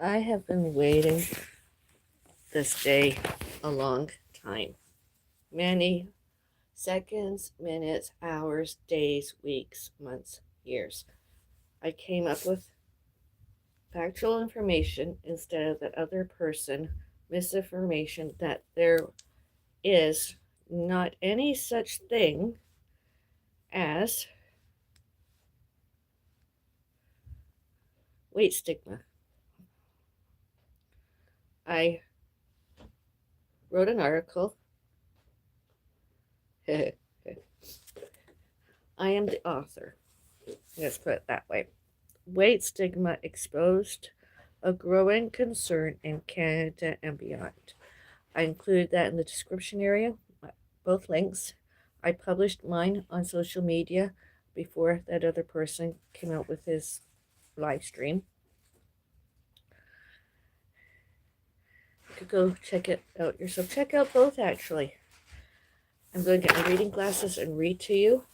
I have been waiting this day a long time. Many seconds, minutes, hours, days, weeks, months, years. I came up with factual information instead of that other person misinformation that there is not any such thing as weight stigma. I wrote an article. I am the author. Let's put it that way. Weight stigma exposed, a growing concern in Canada and beyond. I included that in the description area, both links. I published mine on social media before that other person came out with his live stream. You could go check it out yourself. Check out both actually. I'm going to get my reading glasses and read to you.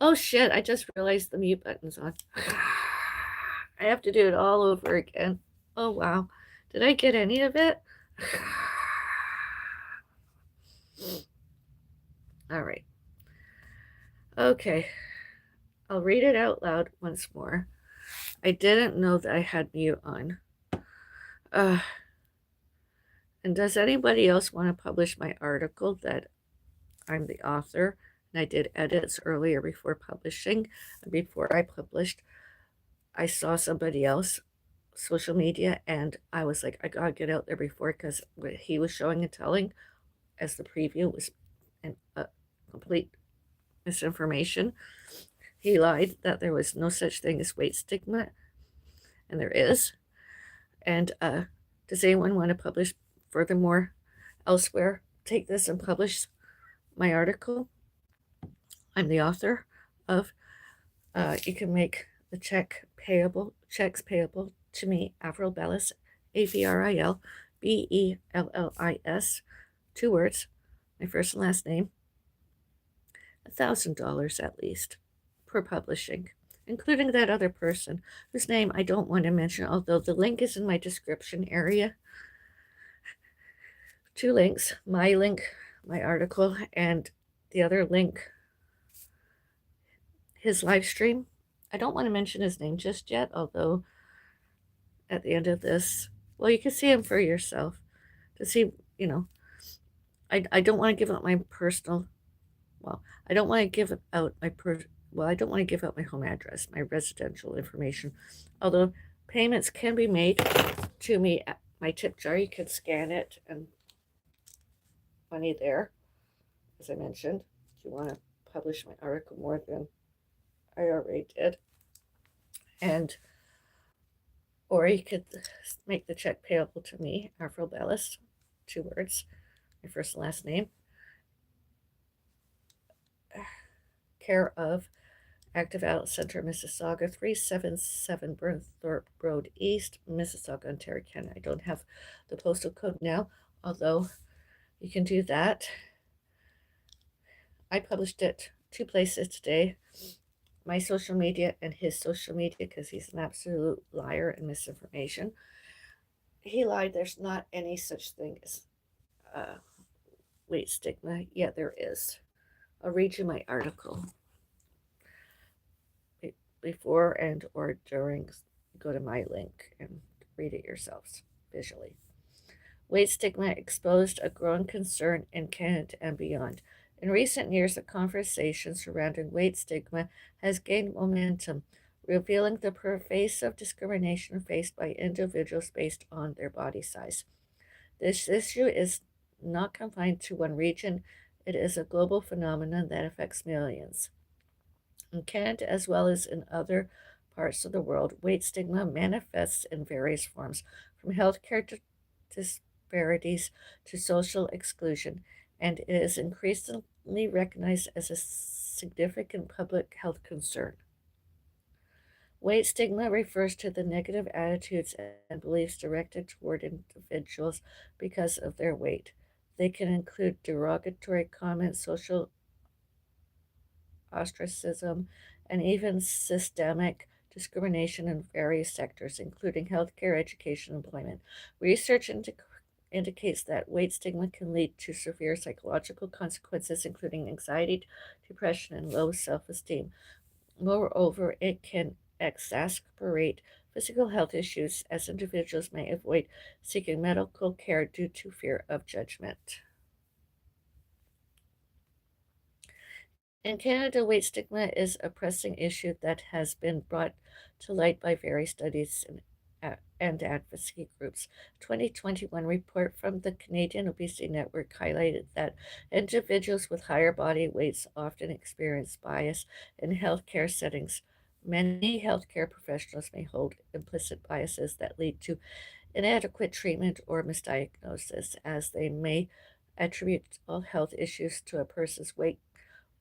Oh shit, I just realized the mute button's on. I have to do it all over again. Oh wow. Did I get any of it? All right. Okay. I'll read it out loud once more. I didn't know that I had mute on. Uh, and does anybody else want to publish my article that I'm the author? And I did edits earlier before publishing. And before I published, I saw somebody else social media and I was like, I gotta get out there before because what he was showing and telling as the preview was a complete misinformation. He lied that there was no such thing as weight stigma, and there is. And does anyone want to publish furthermore elsewhere? Take this and publish my article. I'm the author of. You can make the checks payable to me, Avril Bellis, AVRIL BELLIS, 2 words, my first and last name, $1,000 at least per publishing, including that other person whose name I don't want to mention, although the link is in my description area. 2 links, my link, my article, and the other link, his live stream. I don't want to mention his name just yet, although at the end of this, well, you can see him for yourself to see, I don't want to give out my personal, well, I don't want to give out my I don't want to give out my home address, my residential information, although payments can be made to me at my tip jar. You can scan it and money there, as I mentioned, if you want to publish my article more than I already did. And or you could make the check payable to me, Avril Bellis, 2 words, my first and last name, care of Active Adult Center, Mississauga, 377 Burnthorpe Road East, Mississauga, Ontario, Canada. I don't have the postal code now, although you can do that. I published it 2 places today, my social media and his social media, because he's an absolute liar and misinformation. He lied. There's not any such thing as weight stigma. Yeah, there is. I'll read you my article before and or during. Go to my link and read it yourselves visually. Weight stigma exposed, a growing concern in Canada and beyond. In recent years, the conversation surrounding weight stigma has gained momentum, revealing the pervasive discrimination faced by individuals based on their body size. This issue is not confined to one region, it is a global phenomenon that affects millions. In Canada, as well as in other parts of the world, weight stigma manifests in various forms, from healthcare disparities to social exclusion, and it is increasingly recognized as a significant public health concern. Weight stigma refers to the negative attitudes and beliefs directed toward individuals because of their weight. They can include derogatory comments, social ostracism, and even systemic discrimination in various sectors, including healthcare, education, and employment. Research indicates that weight stigma can lead to severe psychological consequences, including anxiety, depression, and low self esteem. Moreover, it can exacerbate physical health issues as individuals may avoid seeking medical care due to fear of judgment. In Canada, weight stigma is a pressing issue that has been brought to light by various studies and advocacy groups. 2021 report from the Canadian Obesity Network highlighted that individuals with higher body weights often experience bias in healthcare settings. Many healthcare professionals may hold implicit biases that lead to inadequate treatment or misdiagnosis, as they may attribute all health issues to a person's weight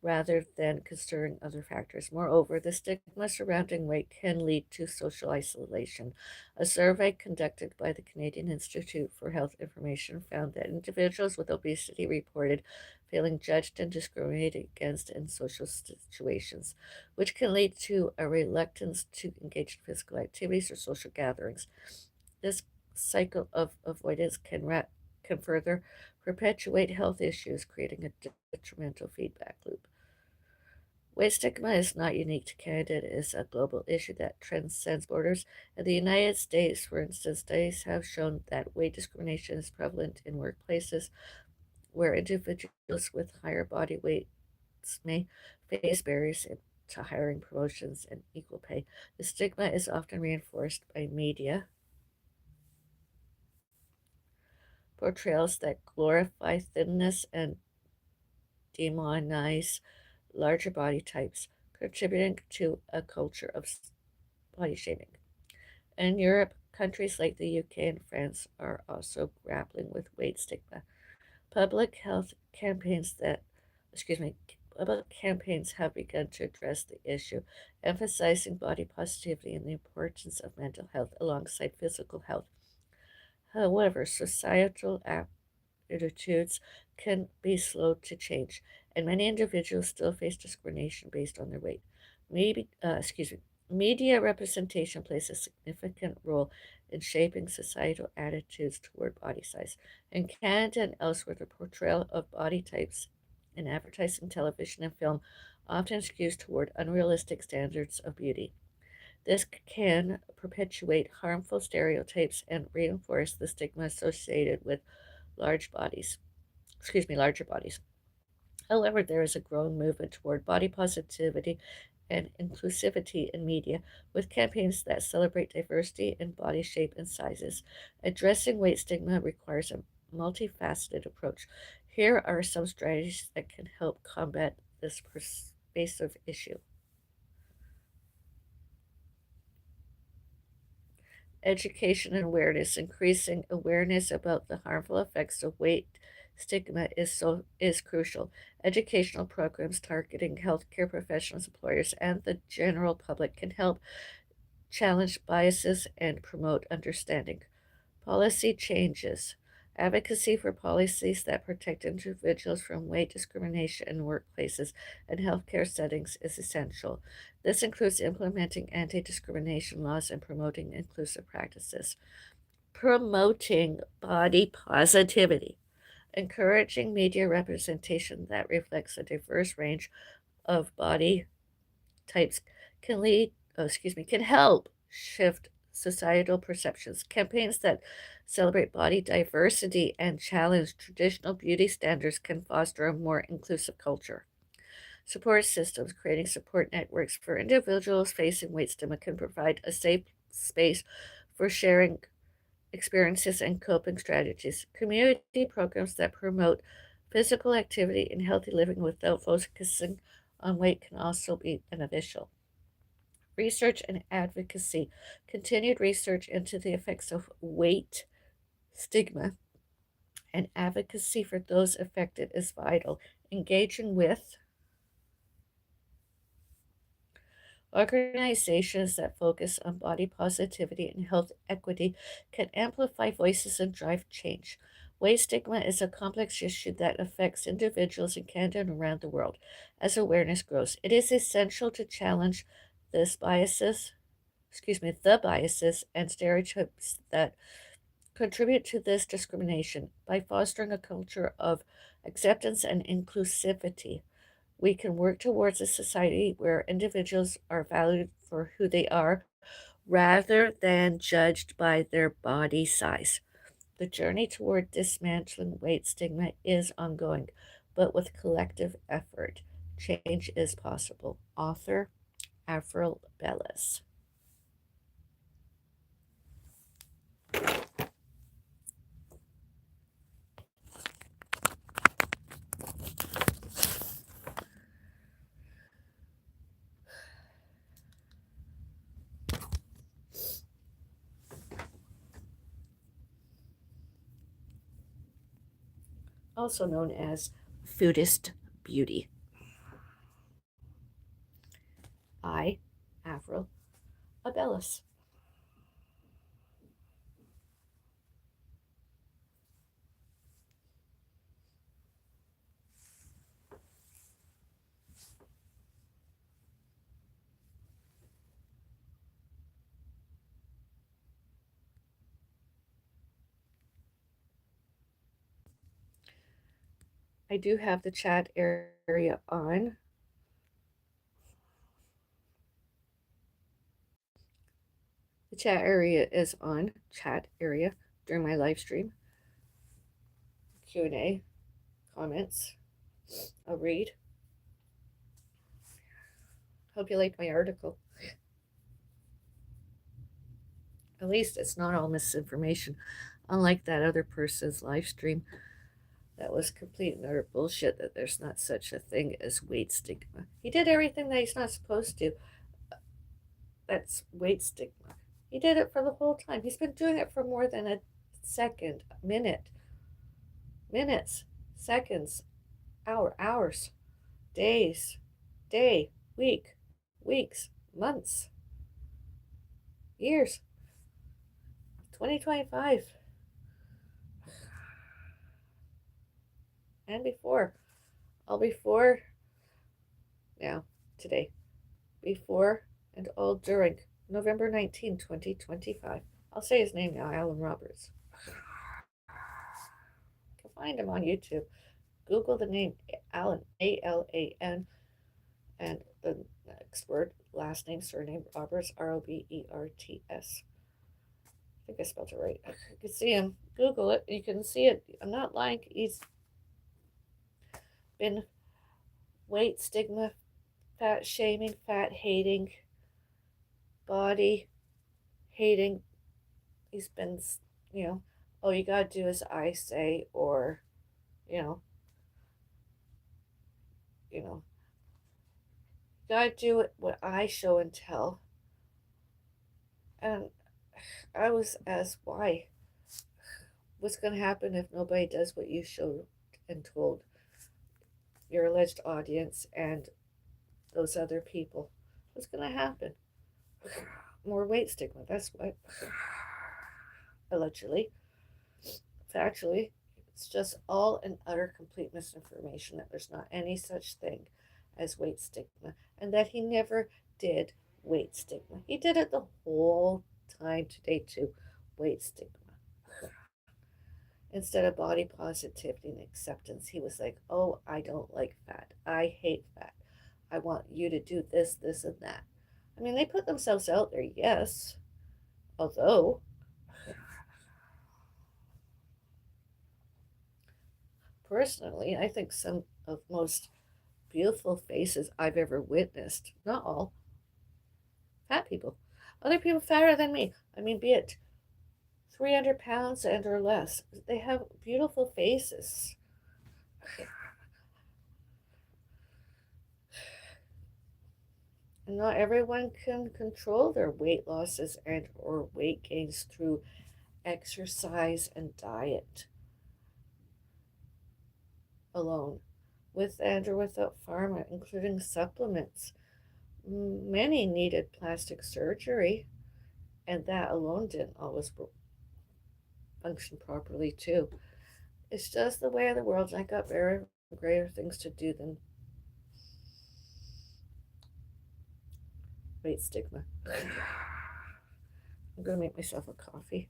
rather than considering other factors. Moreover, the stigma surrounding weight can lead to social isolation. A survey conducted by the Canadian Institute for Health Information found that individuals with obesity reported feeling judged and discriminated against in social situations, which can lead to a reluctance to engage in physical activities or social gatherings. This cycle of avoidance can further perpetuate health issues, creating a detrimental feedback loop. Weight stigma is not unique to Canada. It is a global issue that transcends borders. In the United States, for instance, studies have shown that weight discrimination is prevalent in workplaces where individuals with higher body weights may face barriers to hiring, promotions, and equal pay. The stigma is often reinforced by media portrayals that glorify thinness and demonize larger body types, contributing to a culture of body shaming. In Europe, countries like the UK and France are also grappling with weight stigma. Public health campaigns that, excuse me, public campaigns have begun to address the issue, emphasizing body positivity and the importance of mental health alongside physical health. However, societal attitudes can be slow to change, and many individuals still face discrimination based on their weight. Maybe, excuse me, media representation plays a significant role in shaping societal attitudes toward body size. In Canada and elsewhere, the portrayal of body types in advertising, television, and film often skews toward unrealistic standards of beauty. This can perpetuate harmful stereotypes and reinforce the stigma associated with larger bodies. However, there is a growing movement toward body positivity and inclusivity in media, with campaigns that celebrate diversity in body shape and sizes. Addressing weight stigma requires a multifaceted approach. Here are some strategies that can help combat this pervasive issue. Education and awareness. Increasing awareness about the harmful effects of weight stigma is crucial. Educational programs targeting healthcare professionals, employers, and the general public can help challenge biases and promote understanding. Policy changes. Advocacy for policies that protect individuals from weight discrimination in workplaces and healthcare settings is essential. This includes implementing anti discrimination laws and promoting inclusive practices. Promoting body positivity. Encouraging media representation that reflects a diverse range of body types can help shift societal perceptions. Campaigns that celebrate body diversity and challenge traditional beauty standards can foster a more inclusive culture. Support systems. Creating support networks for individuals facing weight stigma can provide a safe space for sharing experiences and coping strategies. Community programs that promote physical activity and healthy living without focusing on weight can also be beneficial. Research and advocacy. Continued research into the effects of weight stigma and advocacy for those affected is vital. Engaging with organizations that focus on body positivity and health equity can amplify voices and drive change. Weight stigma is a complex issue that affects individuals in Canada and around the world. As awareness grows, it is essential to challenge this biases, the biases and stereotypes that contribute to this discrimination. By fostering a culture of acceptance and inclusivity, we can work towards a society where individuals are valued for who they are rather than judged by their body size. The journey toward dismantling weight stigma is ongoing, but with collective effort, change is possible. Author Avril Bellis. Also known as Foodist Beauty. I, Avril, Bellis. I do have the chat area on. The chat area is on. Chat area during my live stream. Q&A, comments. I'll read. Hope you like my article. At least it's not all misinformation, unlike that other person's live stream. That was complete and utter bullshit that there's not such a thing as weight stigma. He did everything that he's not supposed to. That's weight stigma. He did it for the whole time. He's been doing it for more than a second, minutes, seconds, hours, days, day, week, weeks, months, years. 2025 and before. All before now, today. Before and all during November 19, 2025. I'll say his name now, Alan Roberts. You can find him on YouTube. Google the name Alan, Alan, and the next word, last name, surname, Roberts, Roberts. I think I spelled it right. You can see him. Google it. You can see it. I'm not lying. He's been weight stigma, fat shaming, fat hating, body hating. He's been, all you gotta do is I say, or, you know, you gotta do it what I show and tell. And I was asked why. What's gonna happen if nobody does what you showed and told your alleged audience and those other people? What's gonna happen? More weight stigma. That's what. Allegedly. Factually, it's just all an utter complete misinformation that there's not any such thing as weight stigma and that he never did weight stigma. He did it the whole time today too. Weight stigma. Instead of body positivity and acceptance, he was like, oh, I don't like fat. I hate fat. I want you to do this, this, and that. I mean, they put themselves out there, yes. Although, personally, I think some of most beautiful faces I've ever witnessed, not all, fat people. Other people fatter than me. I mean, be it 300 pounds and or less. They have beautiful faces. And not everyone can control their weight losses and or weight gains through exercise and diet alone, with and or without pharma, including supplements. Many needed plastic surgery, and that alone didn't always function properly too. It's just the way of the world, and I got very greater things to do than weight stigma. I'm gonna make myself a coffee.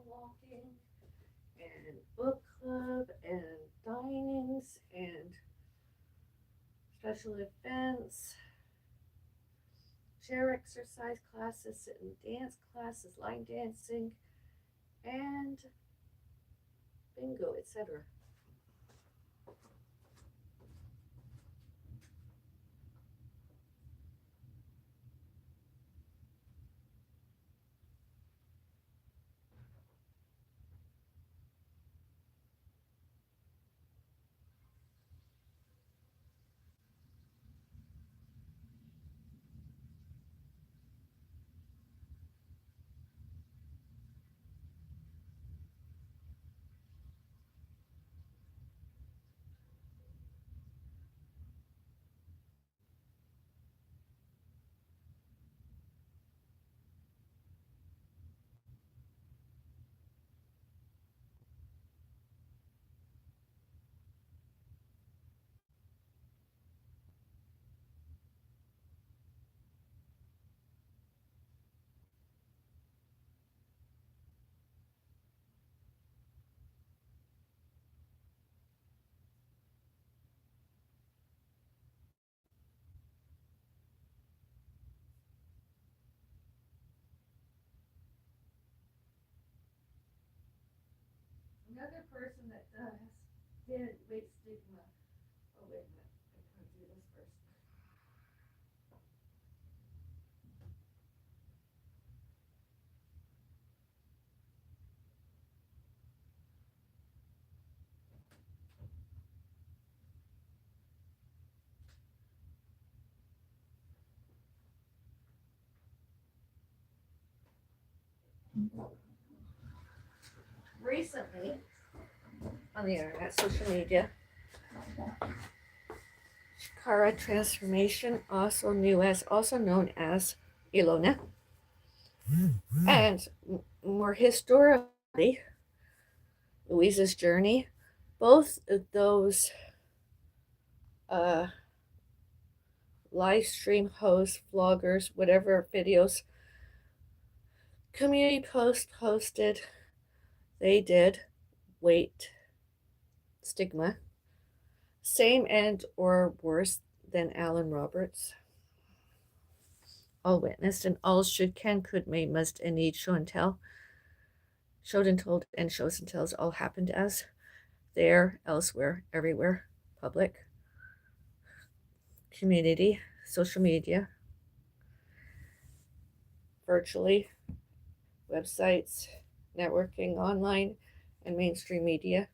mall walking and book club and dinings and special events, chair exercise classes, sit and dance classes, line dancing, and bingo, etc. Another person that did weight stigma. Oh, wait a minute. I gotta do this first. Recently, on the internet, social media, Shikara transformation, also known as Ilona, and more historically, Louisa's journey. Both of those uh, live stream hosts, vloggers, whatever videos, community post posted, they did weight stigma, same and or worse than Alan Roberts. All witnessed and all should, can, could, may, must, and need show and tell. Showed and told and shows and tells all happened as there, elsewhere, everywhere, public, community, social media, virtually, websites, networking, online, and mainstream media.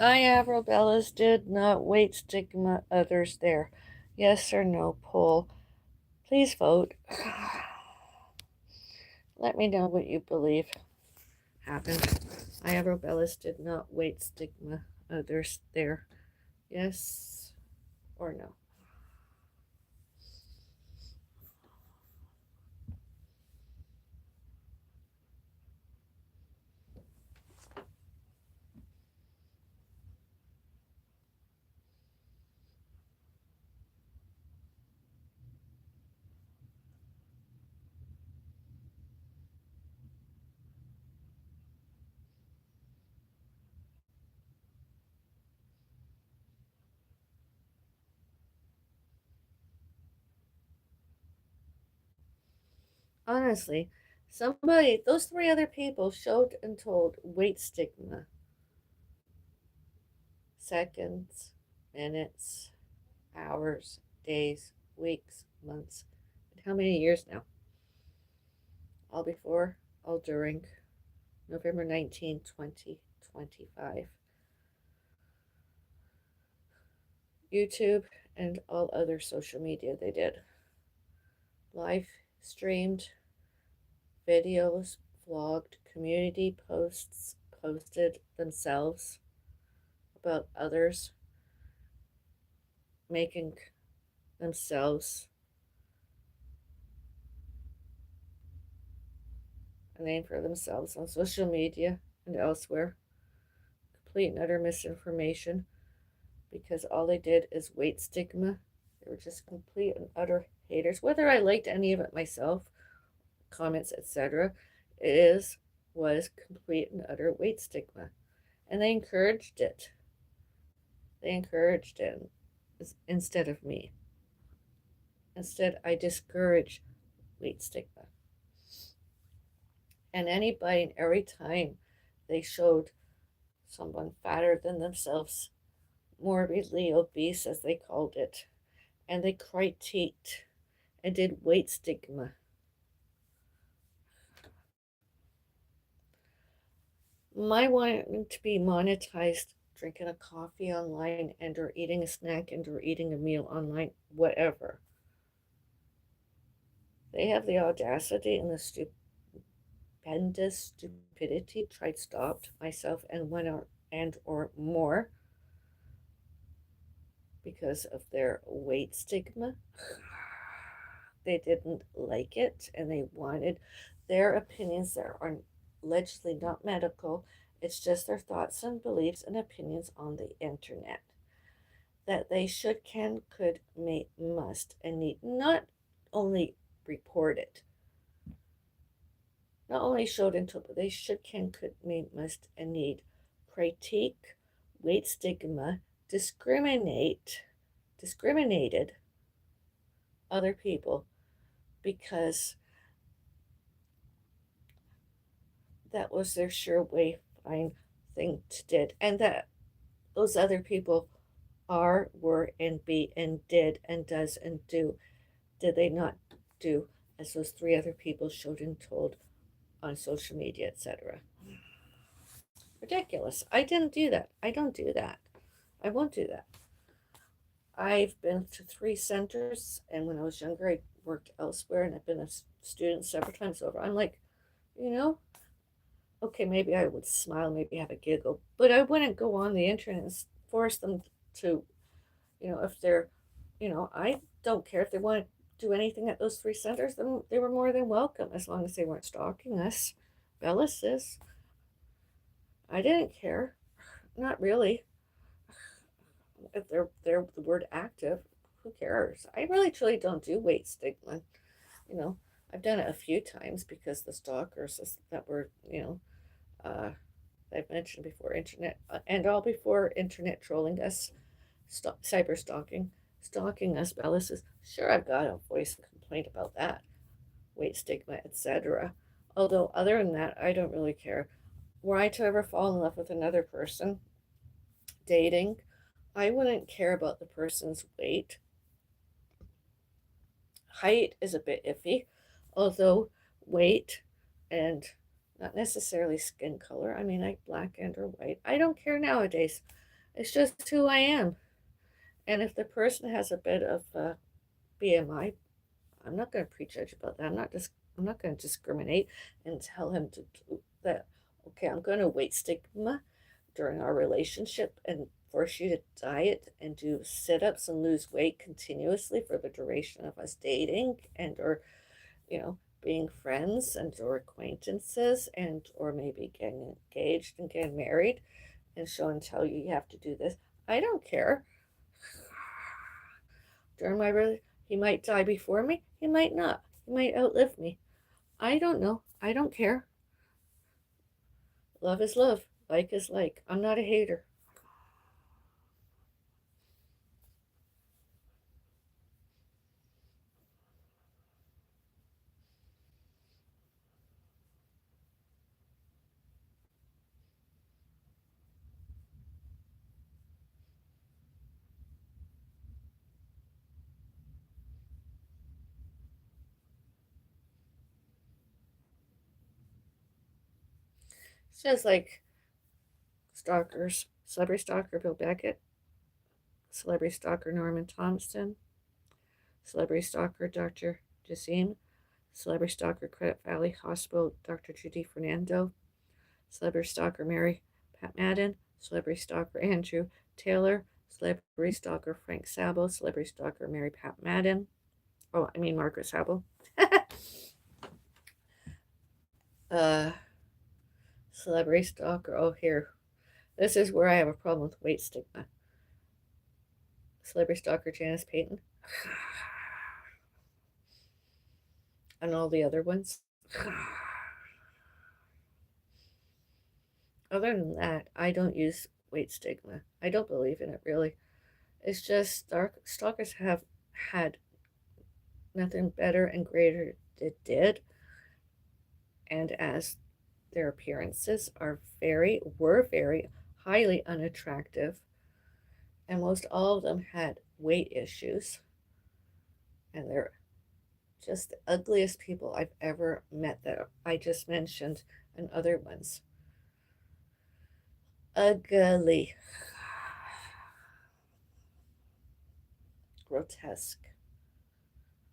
I, Avril, Bellis, did not weight stigma others there. Yes or no poll. Please vote. Let me know what you believe happened. I, Avril, Bellis, did not weight stigma others there. Yes or no? Honestly, those three other people showed and told weight stigma. Seconds, minutes, hours, days, weeks, months. How many years now? All before, all during November 19, 2025. YouTube and all other social media they did. Live streamed, videos, vlogged, community posts posted themselves about others, making themselves a name for themselves on social media and elsewhere. Complete and utter misinformation because all they did is weight stigma. They were just complete and utter haters. Whether I liked any of it myself, comments, etc., was complete and utter weight stigma. And they encouraged it. They encouraged it instead of me. Instead, I discourage weight stigma. And anybody and every time they showed someone fatter than themselves, morbidly obese as they called it, and they critiqued and did weight stigma. My wanting to be monetized, drinking a coffee online and or eating a snack and or eating a meal online, whatever. They have the audacity and the stupendous stupidity tried stopped myself and or more because of their weight stigma. They didn't like it and they wanted their opinions that are allegedly not medical. It's just their thoughts and beliefs and opinions on the internet that they should, can, could, may, must, and need not only report it, not only showed into, but they should, can, could, may, must, and need critique, weight stigma, discriminated other people because that was their sure way fine thing to did, and that those other people are, were, and be, and did, and does, and do. Did they not do as those three other people showed and told on social media, etc.? Ridiculous. I didn't do that. I don't do that. I won't do that. I've been to three centers, and when I was younger, I worked elsewhere, and I've been a student several times over. I'm like, you know, okay, maybe I would smile, maybe have a giggle, but I wouldn't go on the internet and force them to, if they're, I don't care if they want to do anything at those three centers, then they were more than welcome as long as they weren't stalking us. Bellis is. I didn't care. Not really. If they're the word active, who cares? I really truly don't do weight stigma. You know, I've done it a few times because the stalkers that were, I've mentioned before, internet and all before internet trolling us, cyber stalking us. Bellis is sure I've got a voice and complaint about that, weight stigma, etc. Although other than that, I don't really care. Were I to ever fall in love with another person, dating, I wouldn't care about the person's weight. Height is a bit iffy, although weight and not necessarily skin color. I mean, like black and or white. I don't care nowadays. It's just who I am. And if the person has a bit of BMI, I'm not going to prejudge about that. I'm not going to discriminate and tell him to do that. Okay, I'm going to weight stigma during our relationship and force you to diet and do sit-ups and lose weight continuously for the duration of us dating and or being friends and or acquaintances and or maybe getting engaged and getting married and show and tell you have to do this. I don't care. During my he might die before me, he might not. He might outlive me. I don't know. I don't care. Love is love. Like is like. I'm not a hater. It's just like stalkers. Celebrity stalker Bill Beckett. Celebrity stalker Norman Thompson. Celebrity stalker Dr. Jassim. Celebrity stalker Credit Valley Hospital Dr. Judy Fernando. Celebrity stalker Mary Pat Madden. Celebrity stalker Andrew Taylor. Celebrity stalker Frank Sabo. Celebrity stalker Mary Pat Madden. Oh, I mean Margaret Sabo. uh, Celebrity stalker. Oh, here. This is where I have a problem with weight stigma. Celebrity stalker Janice Payton. And all the other ones. Other than that, I don't use weight stigma. I don't believe in it really. It's just stalkers have had nothing better and greater it did, and as their appearances were very highly unattractive, and most all of them had weight issues, and they're just the ugliest people I've ever met that I just mentioned, and other ones. Ugly. Grotesque.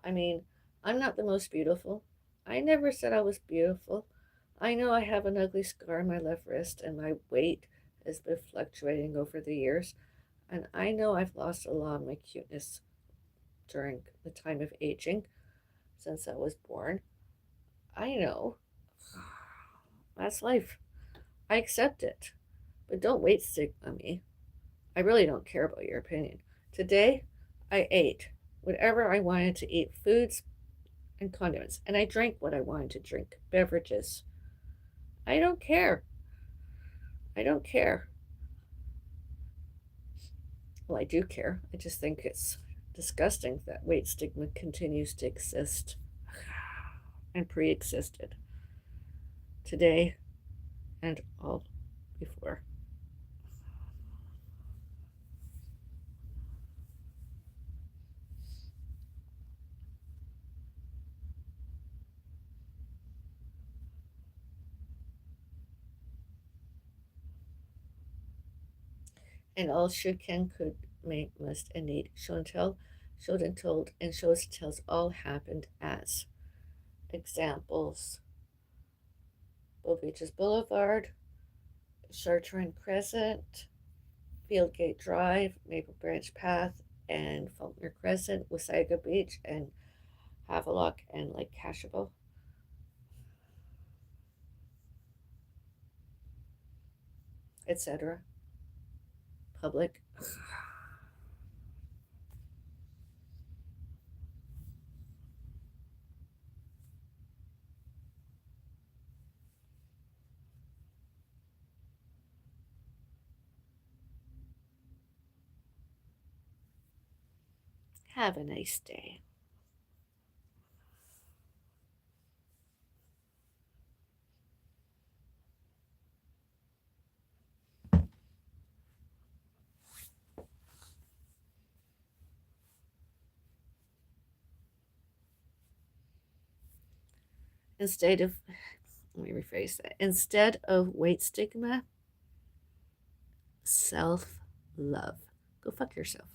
I mean, I'm not the most beautiful. I never said I was beautiful. I know I have an ugly scar on my left wrist and my weight has been fluctuating over the years. And I know I've lost a lot of my cuteness during the time of aging since I was born. I know. That's life. I accept it. But don't weight stigma me. I really don't care about your opinion. Today, I ate whatever I wanted to eat, foods and condiments, and I drank what I wanted to drink, beverages. I don't care. I don't care. Well, I do care. I just think it's disgusting that weight stigma continues to exist and pre existed today and all before. And all should, can, could, may, must, and need, show and tell, showed and told, and shows and tells all happened as examples. Bow Beaches Boulevard, Chartrand Crescent, Fieldgate Drive, Maple Branch Path, and Faulkner Crescent, Wasaga Beach, and Havelock, and Lake Cashable, etc. Public. Have a nice day. Instead of, let me rephrase that. Instead of weight stigma, self love. Go fuck yourself.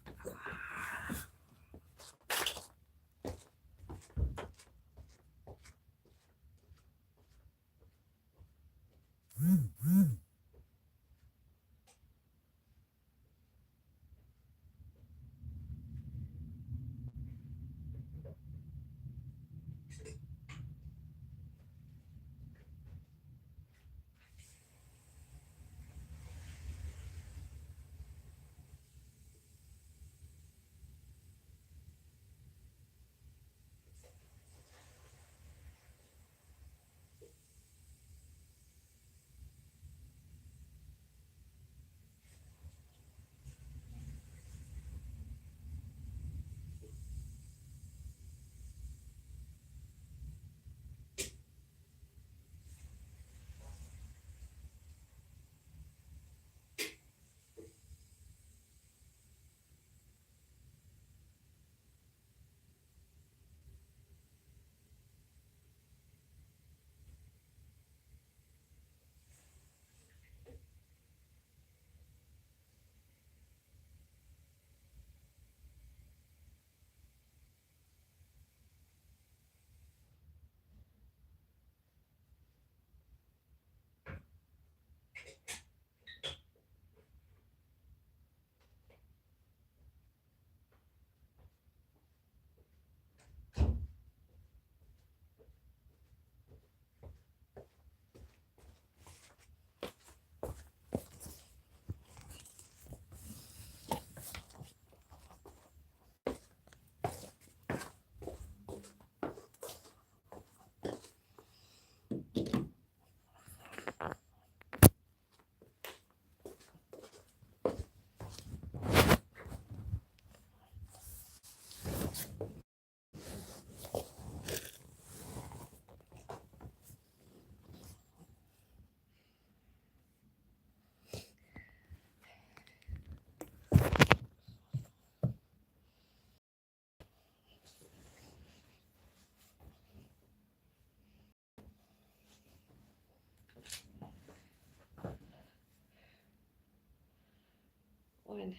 One,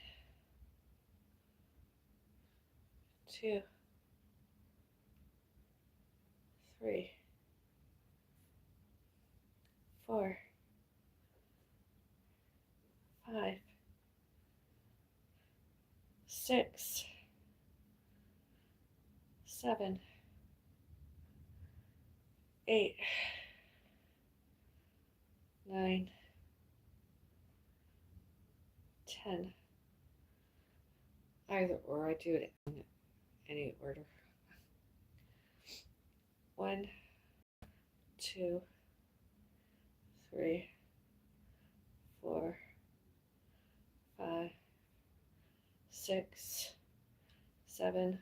two, three, four, five, six, seven, 8, 9, 10. Either or, I do it in any order. 1, 2, 3, 4, 5, 6, 7,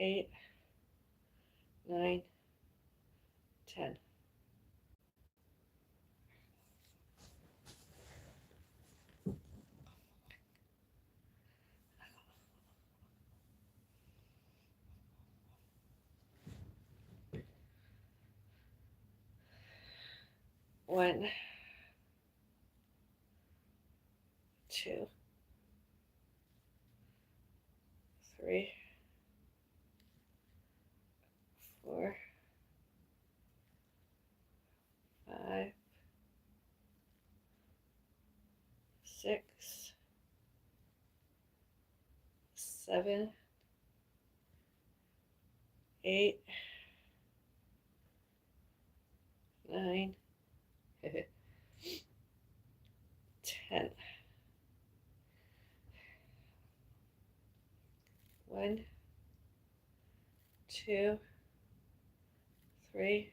8, 9, 10. One, two, three, 4, 5, 6, 7, 8, 9, 10. 1, 2, 3,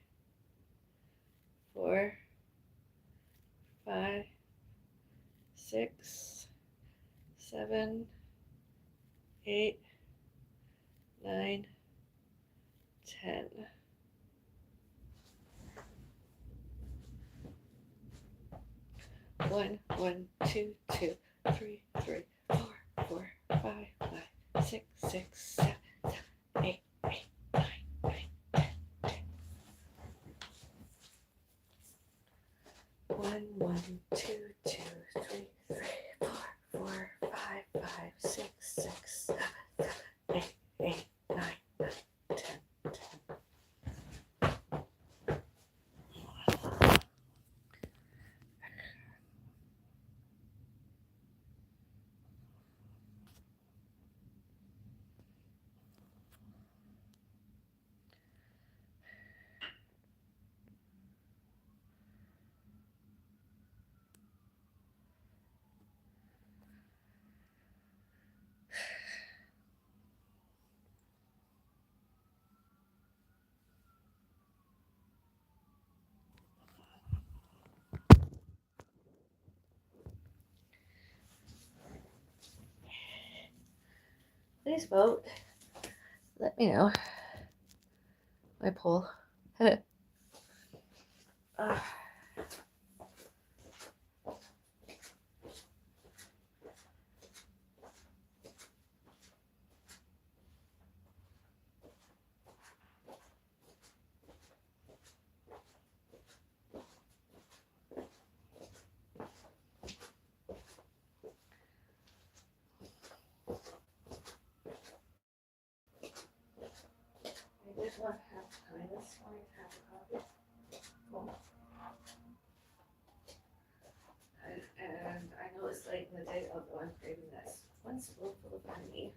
4, 5, 6, 7, 8, 9, 10. 1, 1, 2, 2, 3, 3, 4, 4, 5, 5, 6, 6, 7, 8, 8, 9, 9, 10, 10. 1, 1, 2, 2, 3, 3, 4, 4, guys vote. Let me know. My poll. I did not have time this morning to have a coffee. Cool. And I know it's late in the day, although I'm craving this one spoonful of honey.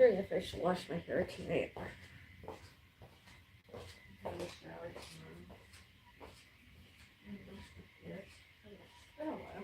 wondering if I should wash my hair tonight. Have a shower tomorrow. And wash my hair. It's been a while.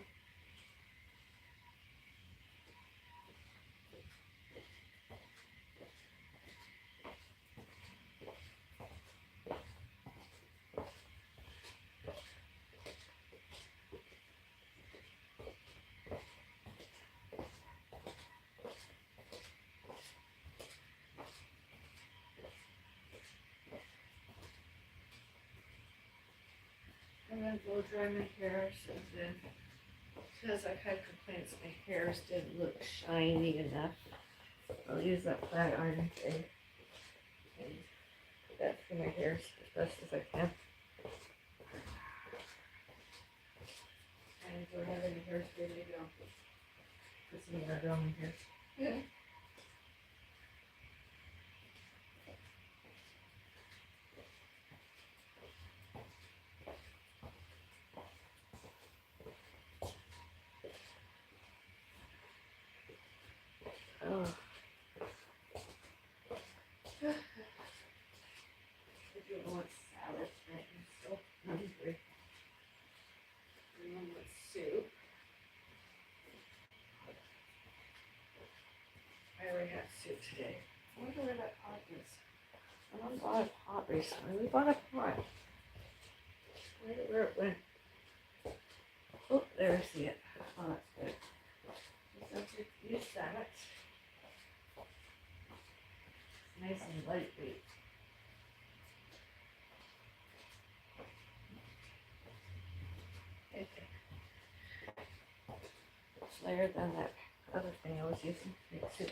I'm gonna blow dry my hair so then, because I've had complaints my hairs didn't look shiny enough. I'll use that flat iron thing and put that through my hair as best as I can. And don't have any hairspray, maybe I'll put some water on my hair. Yeah. Oh. I do want salad tonight. I'm so hungry. I want soup. I already had soup today. I wonder where that pot is. Someone bought a pot recently. We bought a pot. I wonder where it went. Oh, there I see it. Oh, that's good. Just have to use that. It's nice and lightweight. Okay. It's lighter than that other thing I was using to make soup.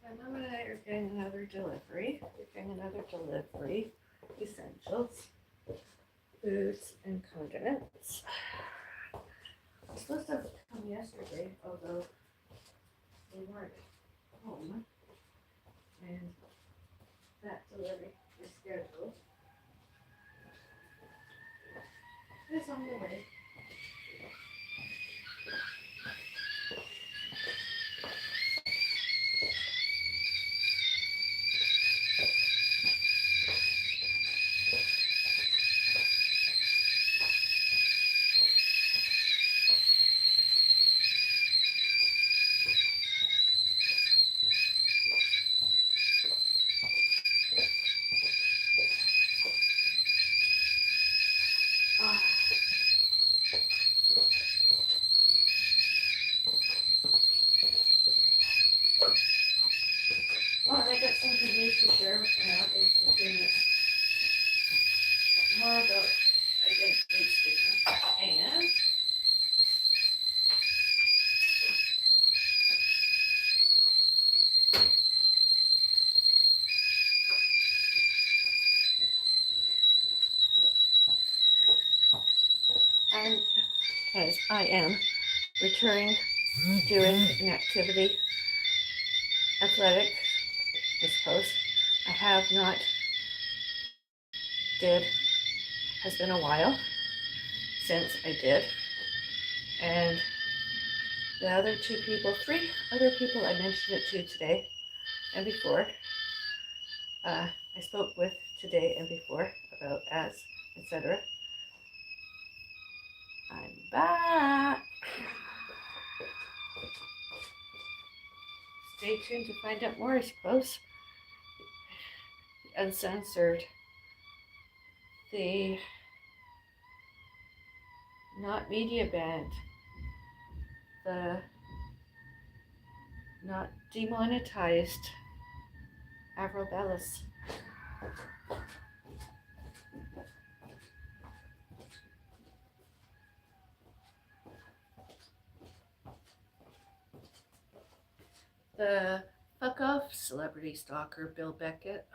My mom and I are getting another delivery. We're getting another delivery. Essentials, foods, and condiments. I was supposed to have come yesterday, although we weren't home. And that delivery is scheduled. It's on the way. Well, I got some good news to share with you now. More about I did big station. And because I am returning, doing an activity, athletic, I suppose. I have not did, has been a while since I did. And the other two people, three other people I mentioned it to today and before, I spoke with today and before about as, etc. I'm back. Stay tuned to find out more, I suppose. The uncensored, the not media banned, the not demonetized Avril Bellis. The fuck off celebrity stalker Bill Beckett.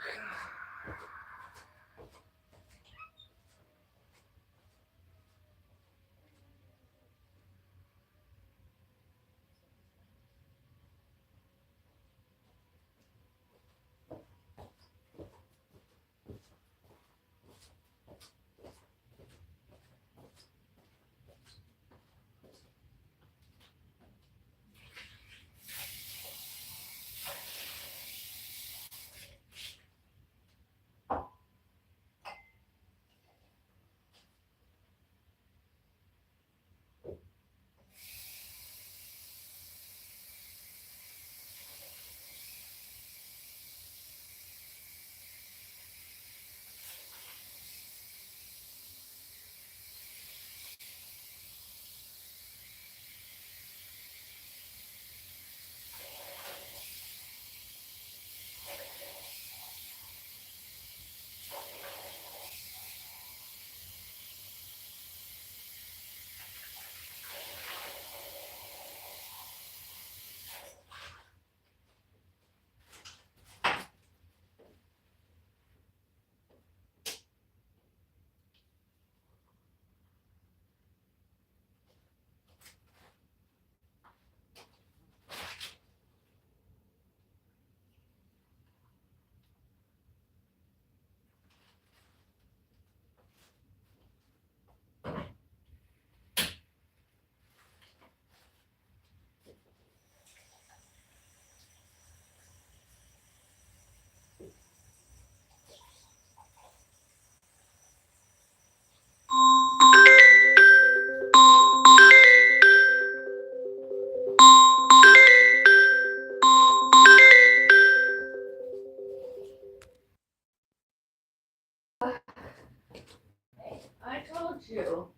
I told you.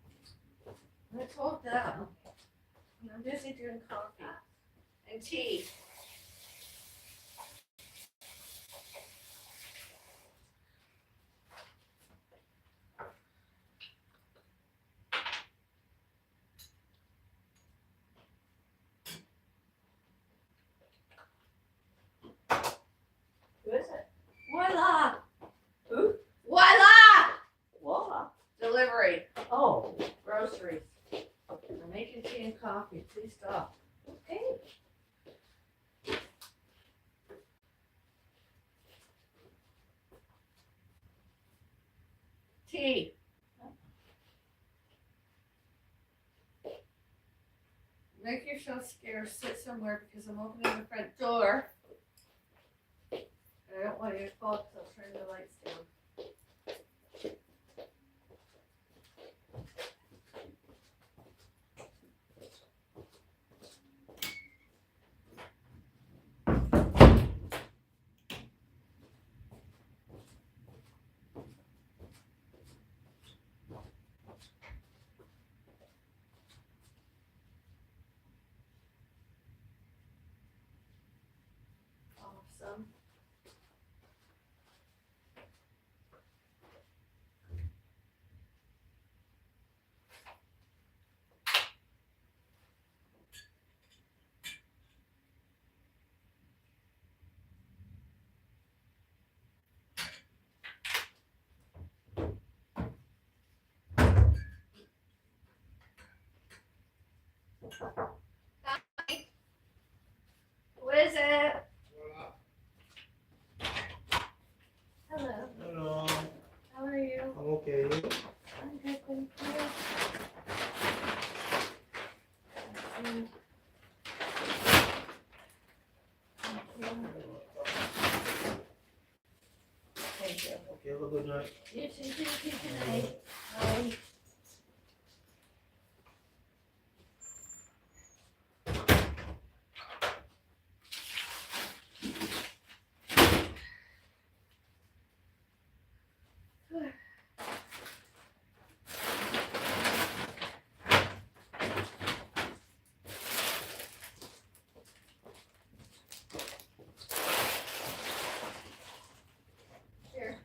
I told them. I'm busy doing coffee and tea. Who is it? Voila! Who? Voila! Voila. Delivery. Oh. Groceries. I'm making tea and coffee. Please stop. Okay. Tea. Make yourself scarce. Sit somewhere because I'm opening the front door. I don't want you to fall because I'll turn the lights down. Awesome. Hi. What is it? Hello. Hello. How are you? I'm okay. I'm good, thank you. Thank you. Okay, have a good night. You too, thank you. Good night. Bye. Here.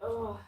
Oh.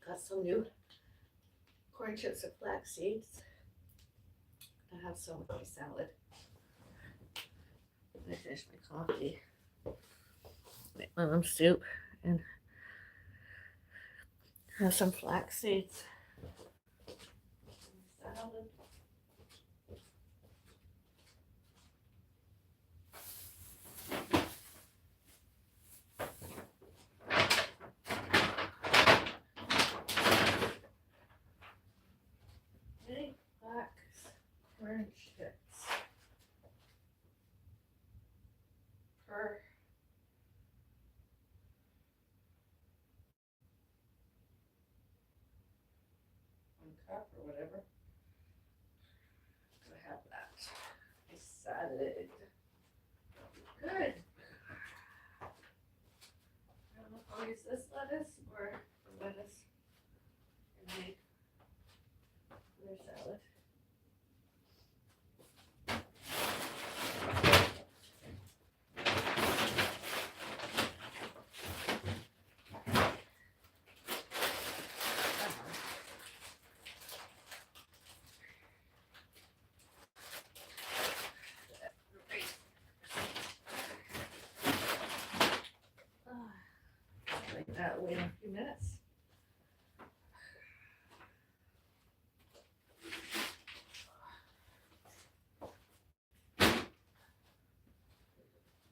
Got some new corn chips and flax seeds. I have some with my salad. I finished my coffee. Make lemon soup and have some flax seeds. Salad. Big flax corn chips. Per one cup or whatever. Gonna have that. A salad. Good. I don't know if I'll use this lettuce or the lettuce and make their salad. that way in a few minutes.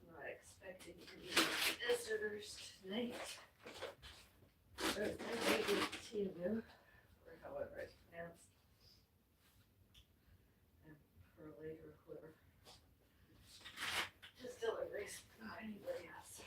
Not expecting any visitors tonight. Or maybe Timu, or however it's pronounced. And Pearly or whoever. Just deliveries, not anybody else.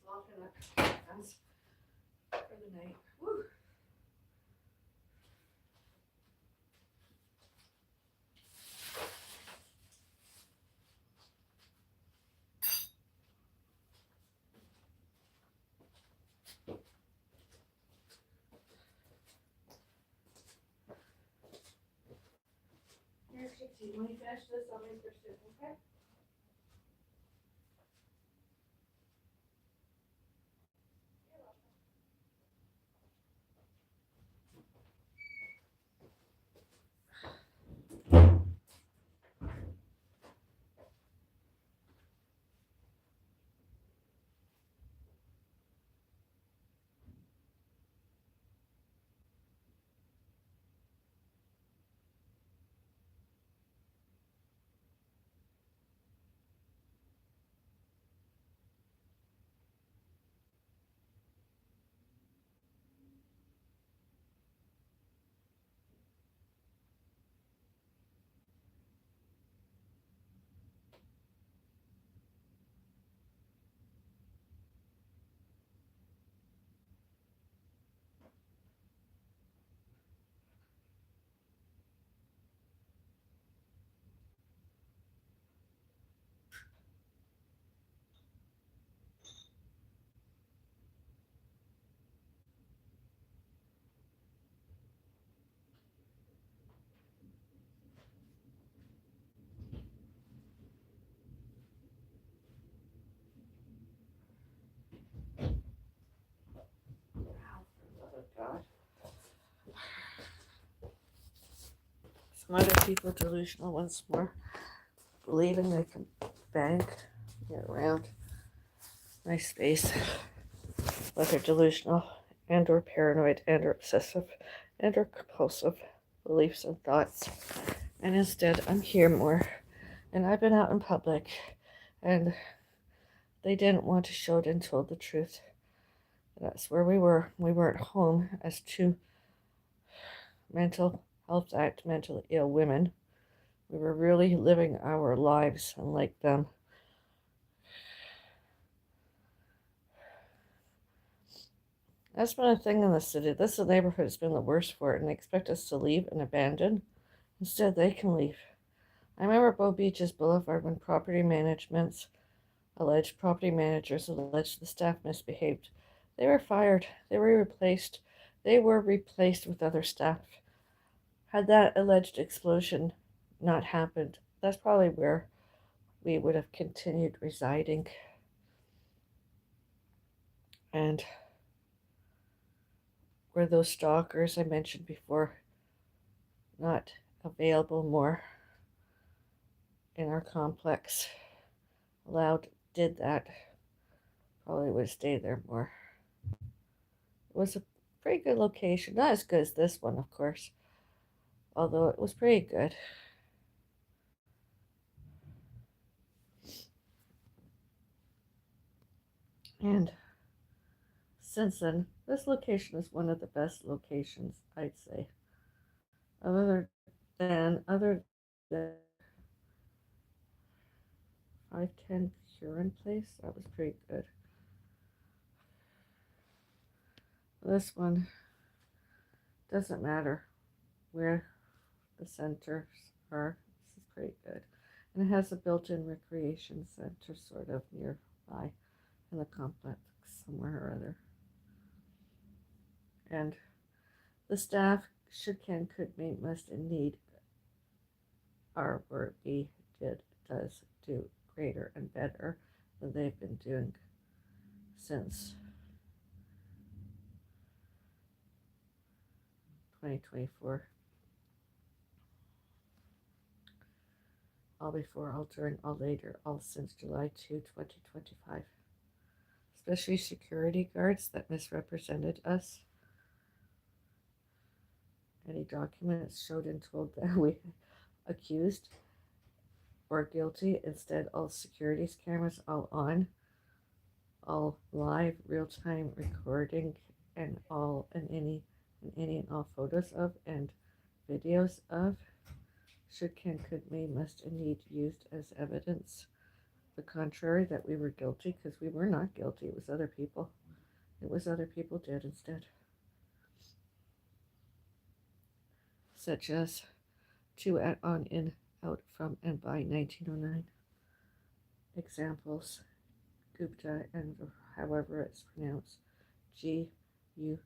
Locking up hands for the night. Woo. Here, Trixie, when you finish this, I'll make your soup, okay? Oh, God. Some other people delusional once more, believing they can bank, get around my space, but they're delusional and or paranoid and or obsessive and or compulsive beliefs and thoughts. And instead, I'm here more, and I've been out in public, and they didn't want to show it and told the truth. That's where we were. We weren't home as two mental health act, mentally ill women. We were really living our lives unlike them. That's been a thing in the city. This neighborhood has been the worst for it, and they expect us to leave and abandon. Instead, they can leave. I remember Bow Beaches Boulevard when alleged property managers alleged the staff misbehaved. They were fired. They were replaced. They were replaced with other staff. Had that alleged explosion not happened, that's probably where we would have continued residing. And were those stalkers I mentioned before not available more in our complex, did that, probably would have stayed there more. It was a pretty good location. Not as good as this one, of course, although it was pretty good. And since then, this location is one of the best locations, I'd say. Other than 510 Huron Place, that was pretty good. This one doesn't matter where the centers are. This is pretty good. And it has a built-in recreation center sort of nearby in the complex somewhere or other. And the staff should, can, could, may, must, and need are, were, be, did, does, do greater and better than they've been doing since 2024. All before, all during, all later, all since July 2, 2025. Especially security guards that misrepresented us. Any documents showed and told that we accused or guilty. Instead, all securities cameras all on, all live, real-time recording, and all and any and all photos of and videos of should, can, could, may, must, and need used as evidence. The contrary, that we were guilty, because we were not guilty. It was other people. It was other people did instead. Such as to, at, on, in, out, from, and by 1909. Examples: Gupta, and however it's pronounced, Gupta,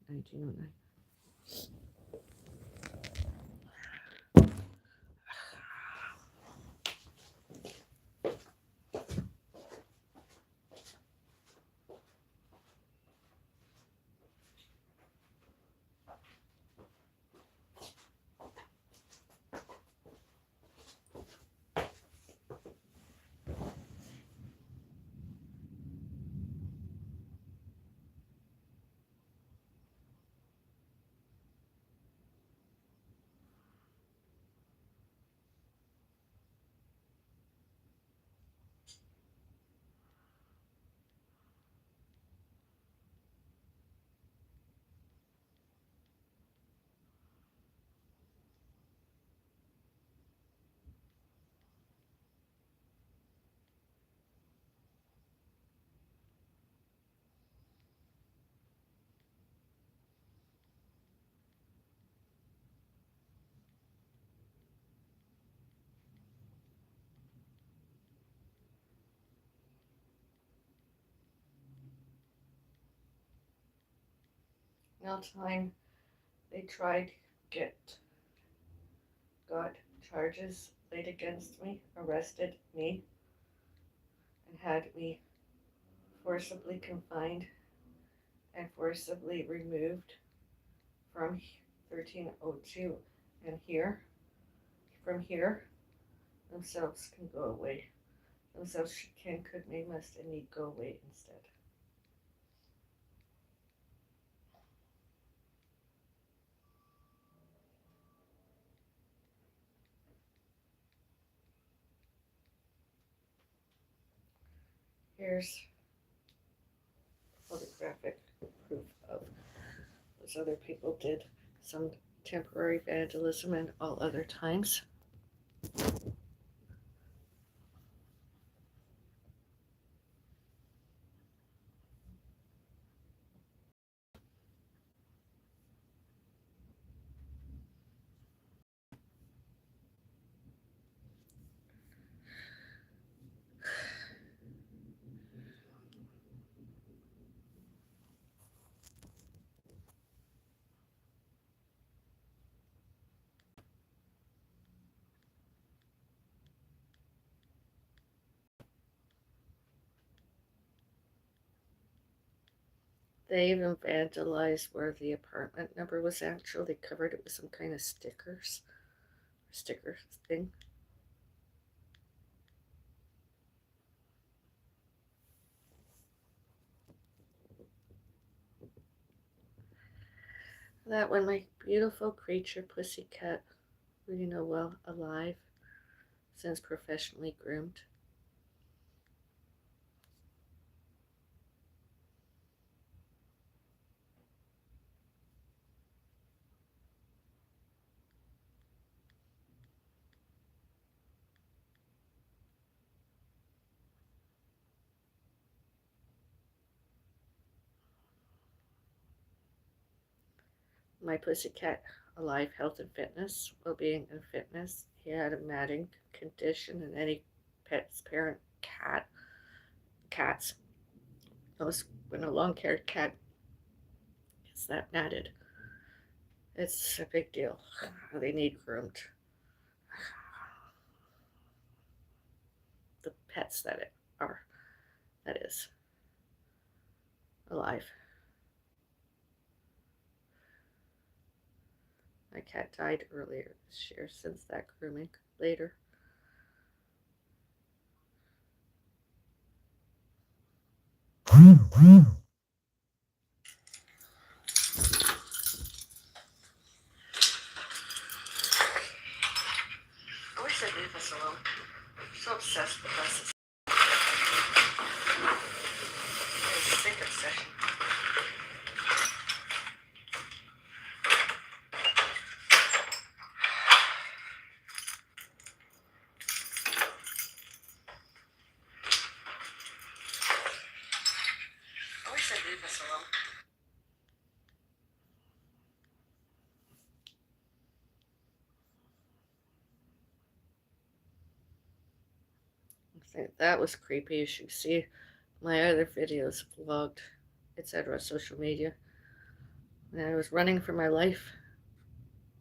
1909. Now time they tried got charges laid against me, arrested me, and had me forcibly confined and forcibly removed from 1302, and from here, themselves can go away. Themselves can, could, may, must, and need go away instead. Here's photographic proof of those other people did some temporary vandalism and all other times. They even vandalized where the apartment number was actually. They covered it with some kind of sticker thing. That when my beautiful creature pussycat, who you know well, alive, since professionally groomed. My pussycat, alive, health and fitness, well-being and fitness. He had a matting condition, and any pet's parent cat cats. Those, when a long-haired cat gets that matted, it's a big deal. They need groomed. The pets that is alive. My cat died earlier this year. Since that grooming later. I wish they'd leave us alone. I'm so obsessed with us. It's a sick obsession. I wish they'd leave us alone. I think that was creepy. You should see my other videos vlogged, etc. social media. And I was running for my life,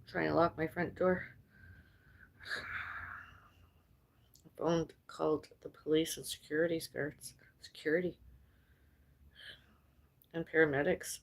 trying to lock my front door. I phoned, called the police and security and paramedics.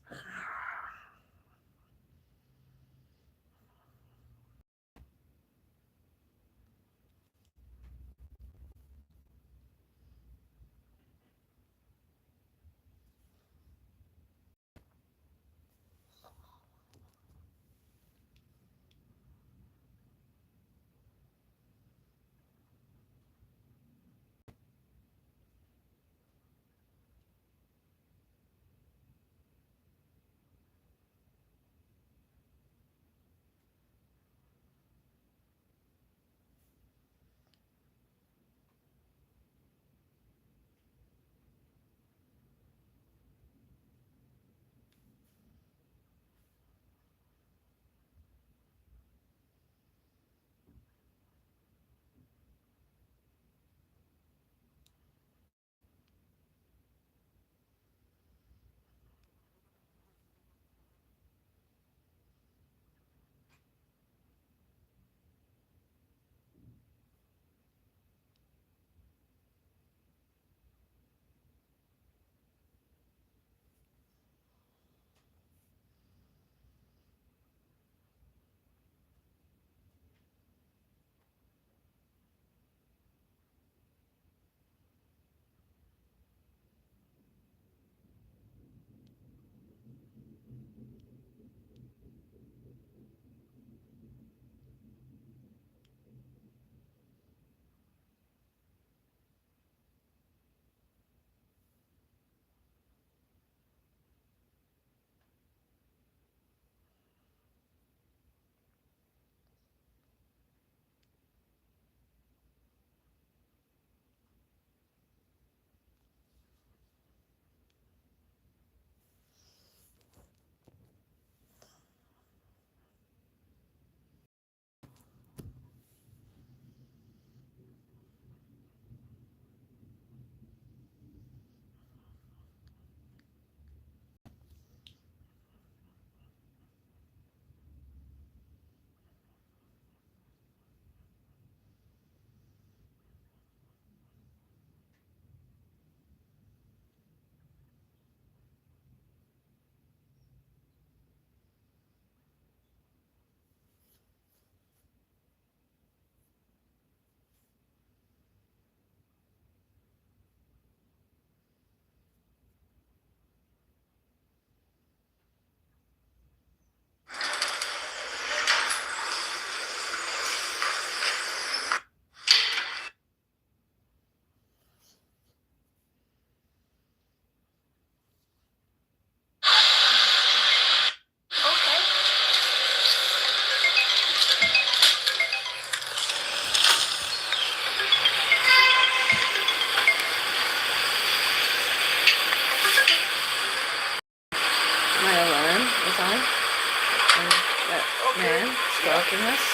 My alarm is on, and that man stalking us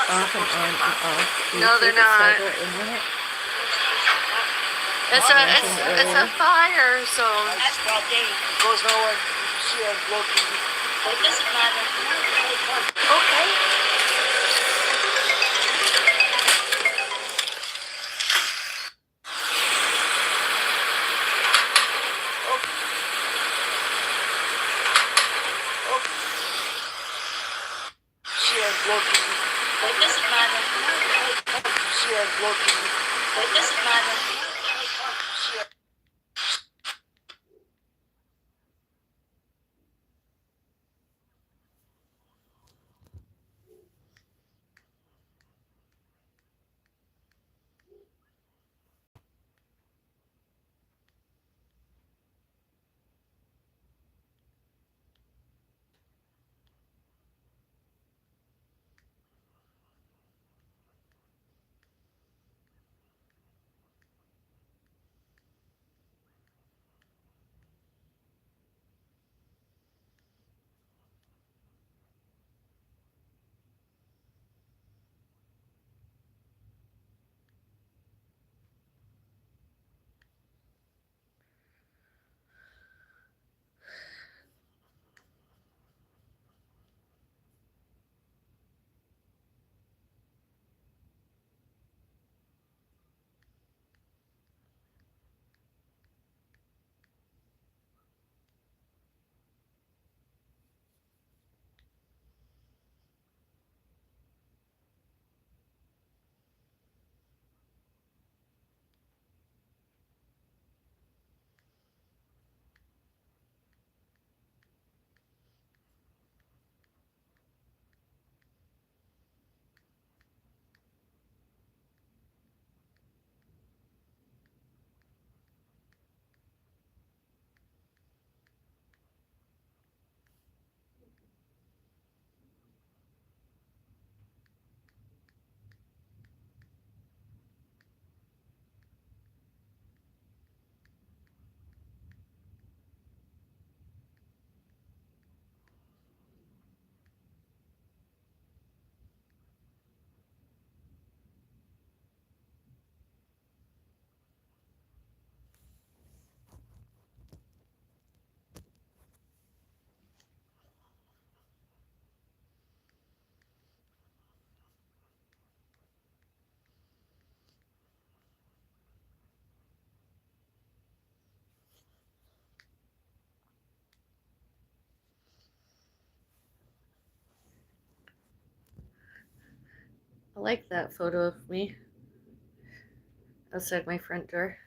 off and on and off. No, they're not. In minute. It's a fire zone. Goes nowhere. See, I'm looking. It doesn't matter. Okay. See, I'm looking. It doesn't matter. See, I'm looking. It doesn't matter. I like that photo of me outside my front door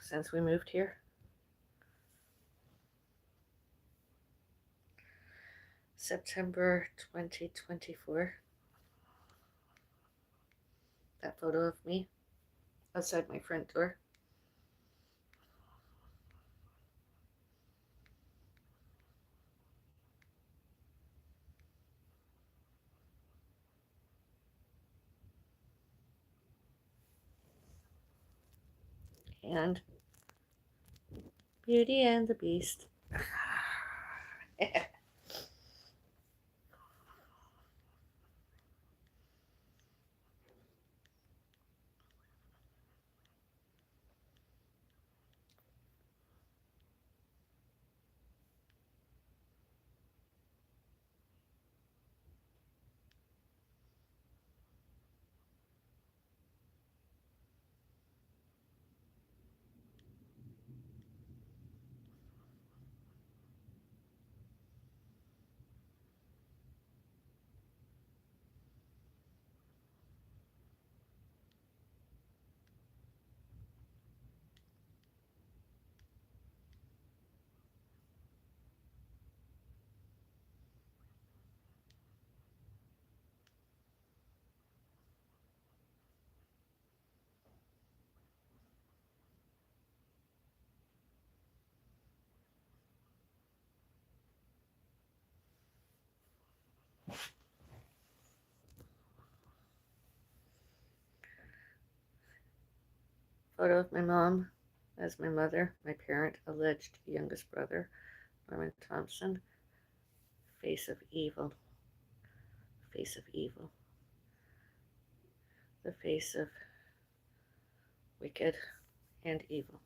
since we moved here. September 2024. That photo of me outside my front door. And Beauty and the Beast. Photo of my mom as my mother, my parent, alleged youngest brother, Norman Thompson. Face of evil. Face of evil. The face of wicked and evil.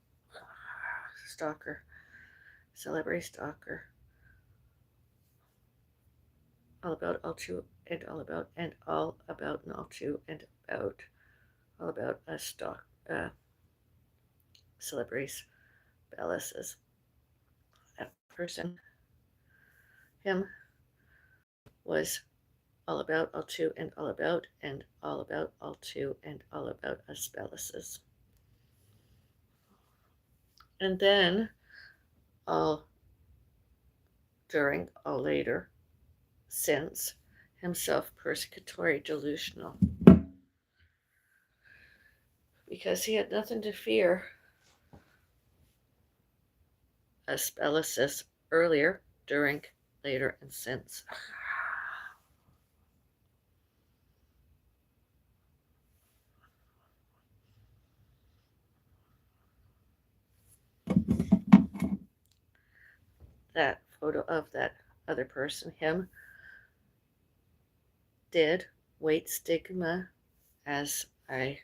Stalker, celebrity stalker. All about, all to, and all about, and all about, and all to, and about, all about a celebrities. Bellis is that person. Him was all about, all to, and all about, and all about, all to, and all about us Bellises. And then all during, all later, since, himself persecutory delusional. Because he had nothing to fear, as Bellises earlier, during, later, and since. That photo of that other person, him, did weight stigma, as I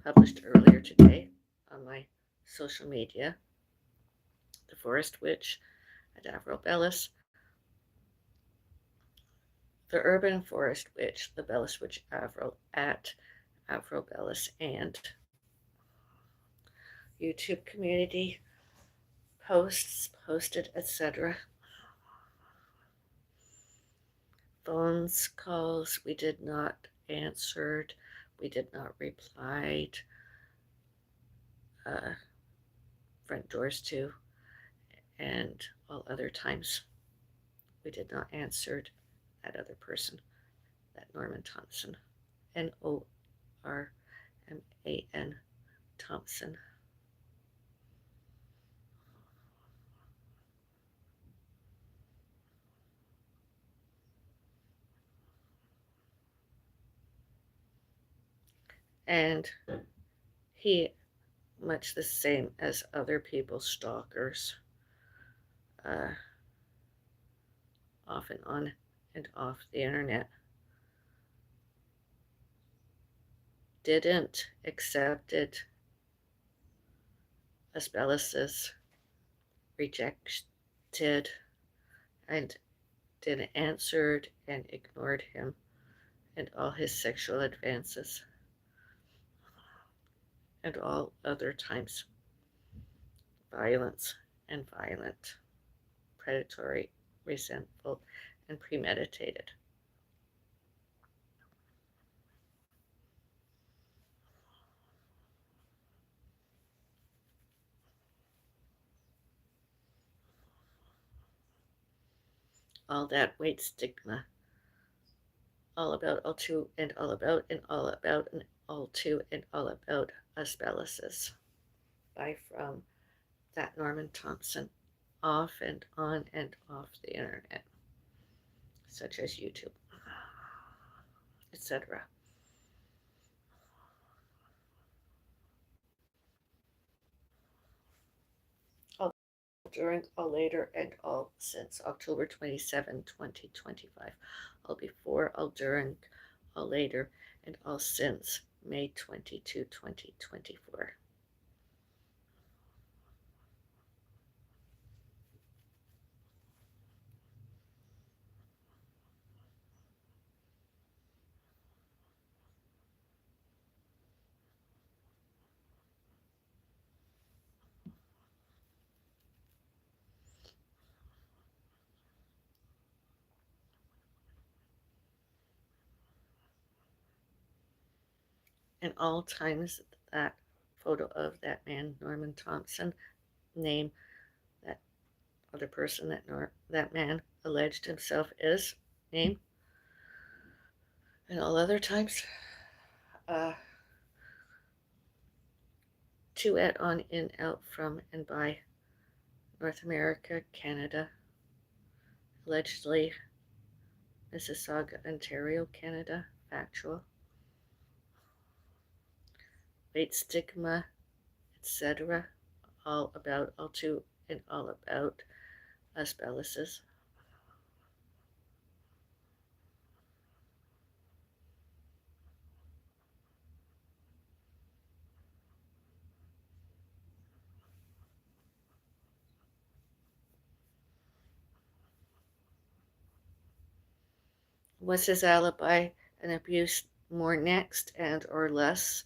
published earlier today on my social media. The Forest Witch at Avril Bellis, the Urban Forest Witch, the Bellis Witch Avril at Avril Bellis, and YouTube community posts posted, etc. Phones calls we did not answered, we did not replied. Front doors to, and all other times we did not answered that other person, that Norman Thompson, Norman Thompson. And he, much the same as other people's stalkers, often on and off the internet, didn't accept it as Bellis's rejected and didn't answered and ignored him and all his sexual advances and all other times violence and violent, predatory, resentful, and premeditated. All that weight stigma, all about, all to, and all about, and all about, and all to, and all about us Bellises, by from that Norman Thompson, off and on and off the internet, such as YouTube, etc. All during, all later, and all since October 27, 2025. All before, all during, all later, and all since May 22, 2024. And all times that photo of that man, Norman Thompson, name that other person that man alleged himself is, name, and all other times, to, at, on, in, out, from, and by North America, Canada, allegedly Mississauga, Ontario, Canada, factual, weight stigma, etc. All about, all to, and all about us Bellises. Was his alibi an abuse more next and or less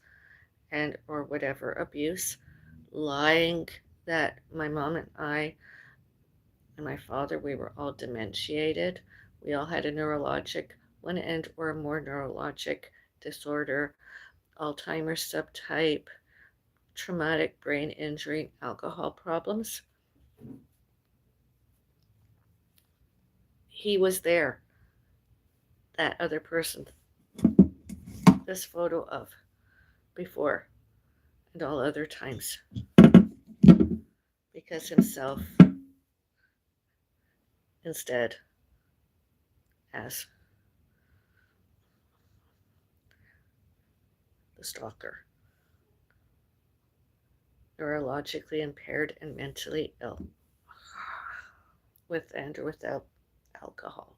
and or whatever abuse? Lying that my mom and I and my father, we were all dementiated. We all had a neurologic, one and or more neurologic disorder, Alzheimer's subtype, traumatic brain injury, alcohol problems. He was there, that other person, this photo of before and all other times, because himself instead as the stalker, neurologically impaired and mentally ill, with and or without alcohol.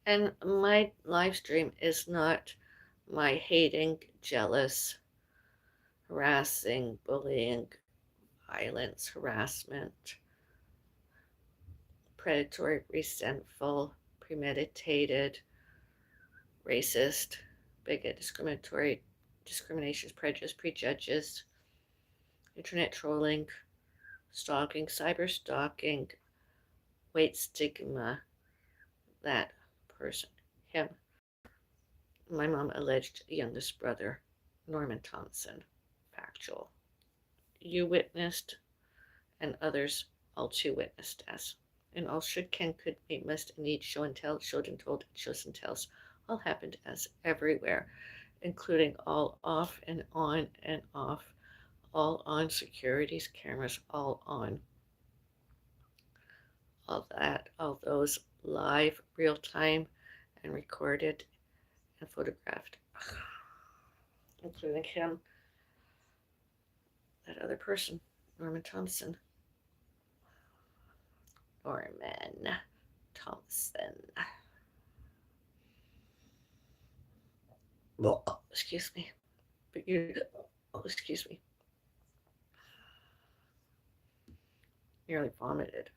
And my live stream is not my hating, jealous, harassing, bullying, violence, harassment, predatory, resentful, premeditated, racist, bigot, discriminatory, discriminations, prejudice, prejudges, internet trolling, stalking, cyber stalking, weight stigma, that person, him. My mom alleged youngest brother, Norman Thompson, factual. You witnessed, and others all too witnessed as. And all should, can, could, may, must, and need, show and tell, showed and told, and shows and tells, all happened as everywhere, including all off and on and off, all on securities, cameras, all on. All that, all those live, real time, and recorded and photographed, including him, that other person, Norman Thompson. Norman Thompson. Oh, excuse me. But you, oh, excuse me. Nearly vomited.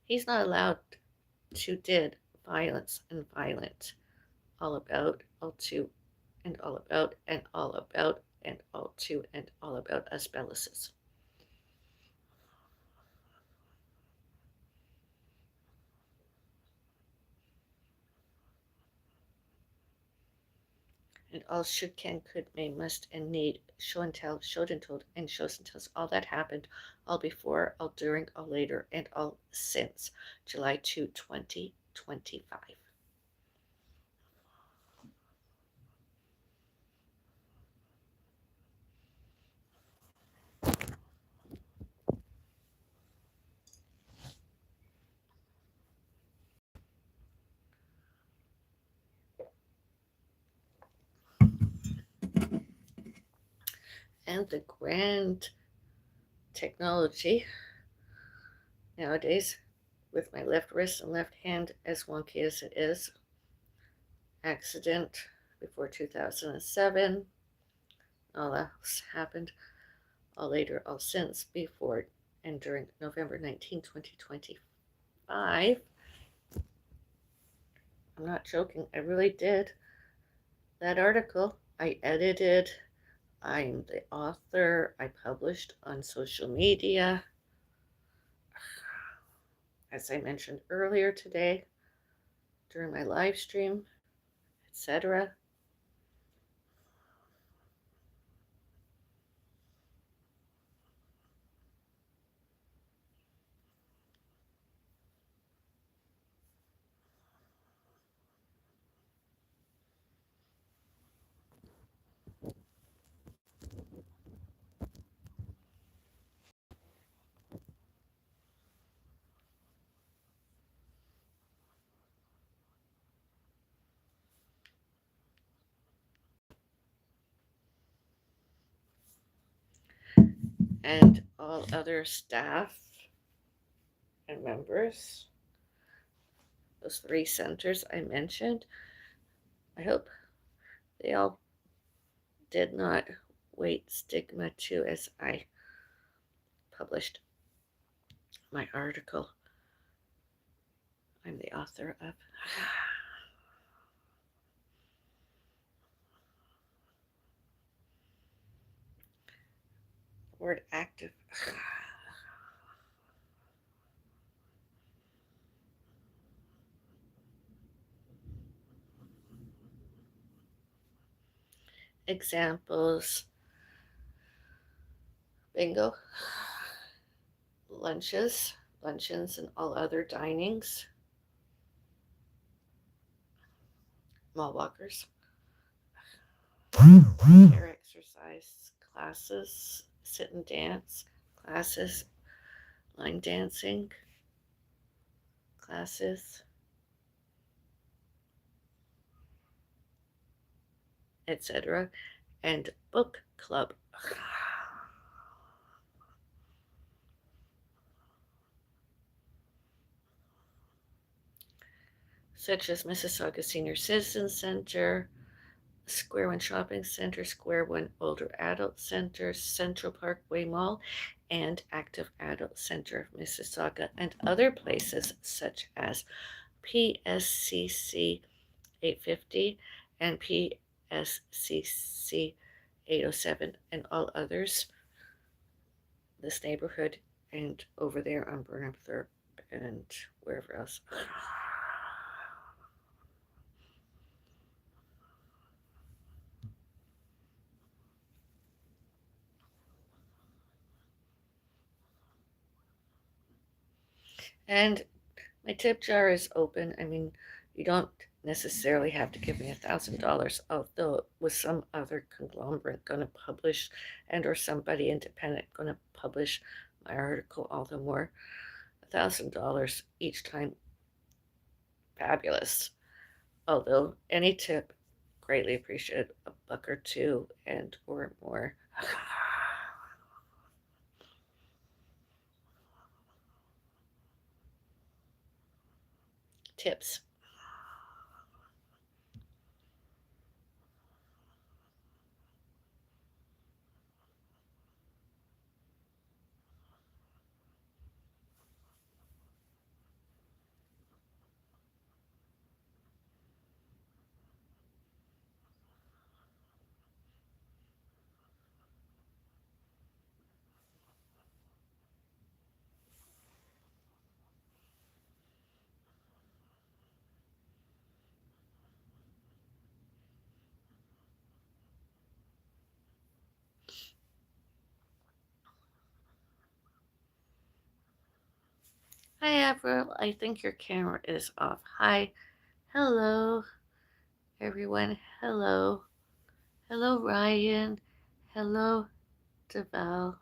He's not allowed to did violence and violent. All about, all to, and all about, and all about, and all to, and all about us Bellises. And all should, can, could, may, must, and need, show and tell, showed and told, and shows and tells. All that happened, all before, all during, all later, and all since July 2, 2025. And the grand technology nowadays, with my left wrist and left hand as wonky as it is, accident before 2007, all else happened, all later, all since, before and during November 19, 2025. I'm not joking, I really did. That article, I edited, I'm the author, I published on social media. As I mentioned earlier today, during my live stream, etc. and all other staff and members, those 3 centers I mentioned, I hope they all did not weight stigma to as I published my article I'm the author of. Word active. Examples: bingo, lunches, luncheons, and all other dinings, mall walkers, air exercise classes, sit and dance classes, line dancing classes, etc., and book club. Such as Mississauga Senior Citizen Center, Square One Shopping Center, Square One Older Adult Center, Central Parkway Mall, and Active Adult Center of Mississauga, and other places such as PSCC 850 and PSCC 807, and all others, this neighborhood, and over there on Burnham Thorpe and wherever else. And my tip jar is open. I mean, you don't necessarily have to give me $1,000, although with some other conglomerate going to publish and or somebody independent going to publish my article, all the more. $1,000 each time, fabulous. Although any tip, greatly appreciated, a buck or two and or more. Tips. Hi, Avril. I think your camera is off. Hi. Hello, everyone. Hello. Hello, Ryan. Hello, Deval.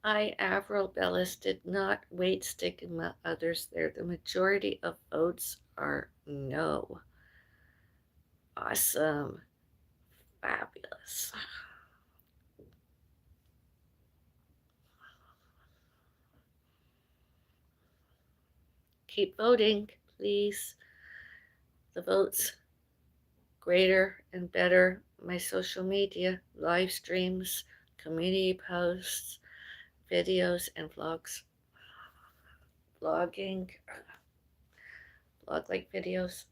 I, Avril Bellis, did not weight stigma others there. The majority of votes are no. Awesome. Fabulous. Keep voting, please. The votes greater and better. My social media, live streams, community posts, videos, and vlogs. Vlogging, vlog like videos.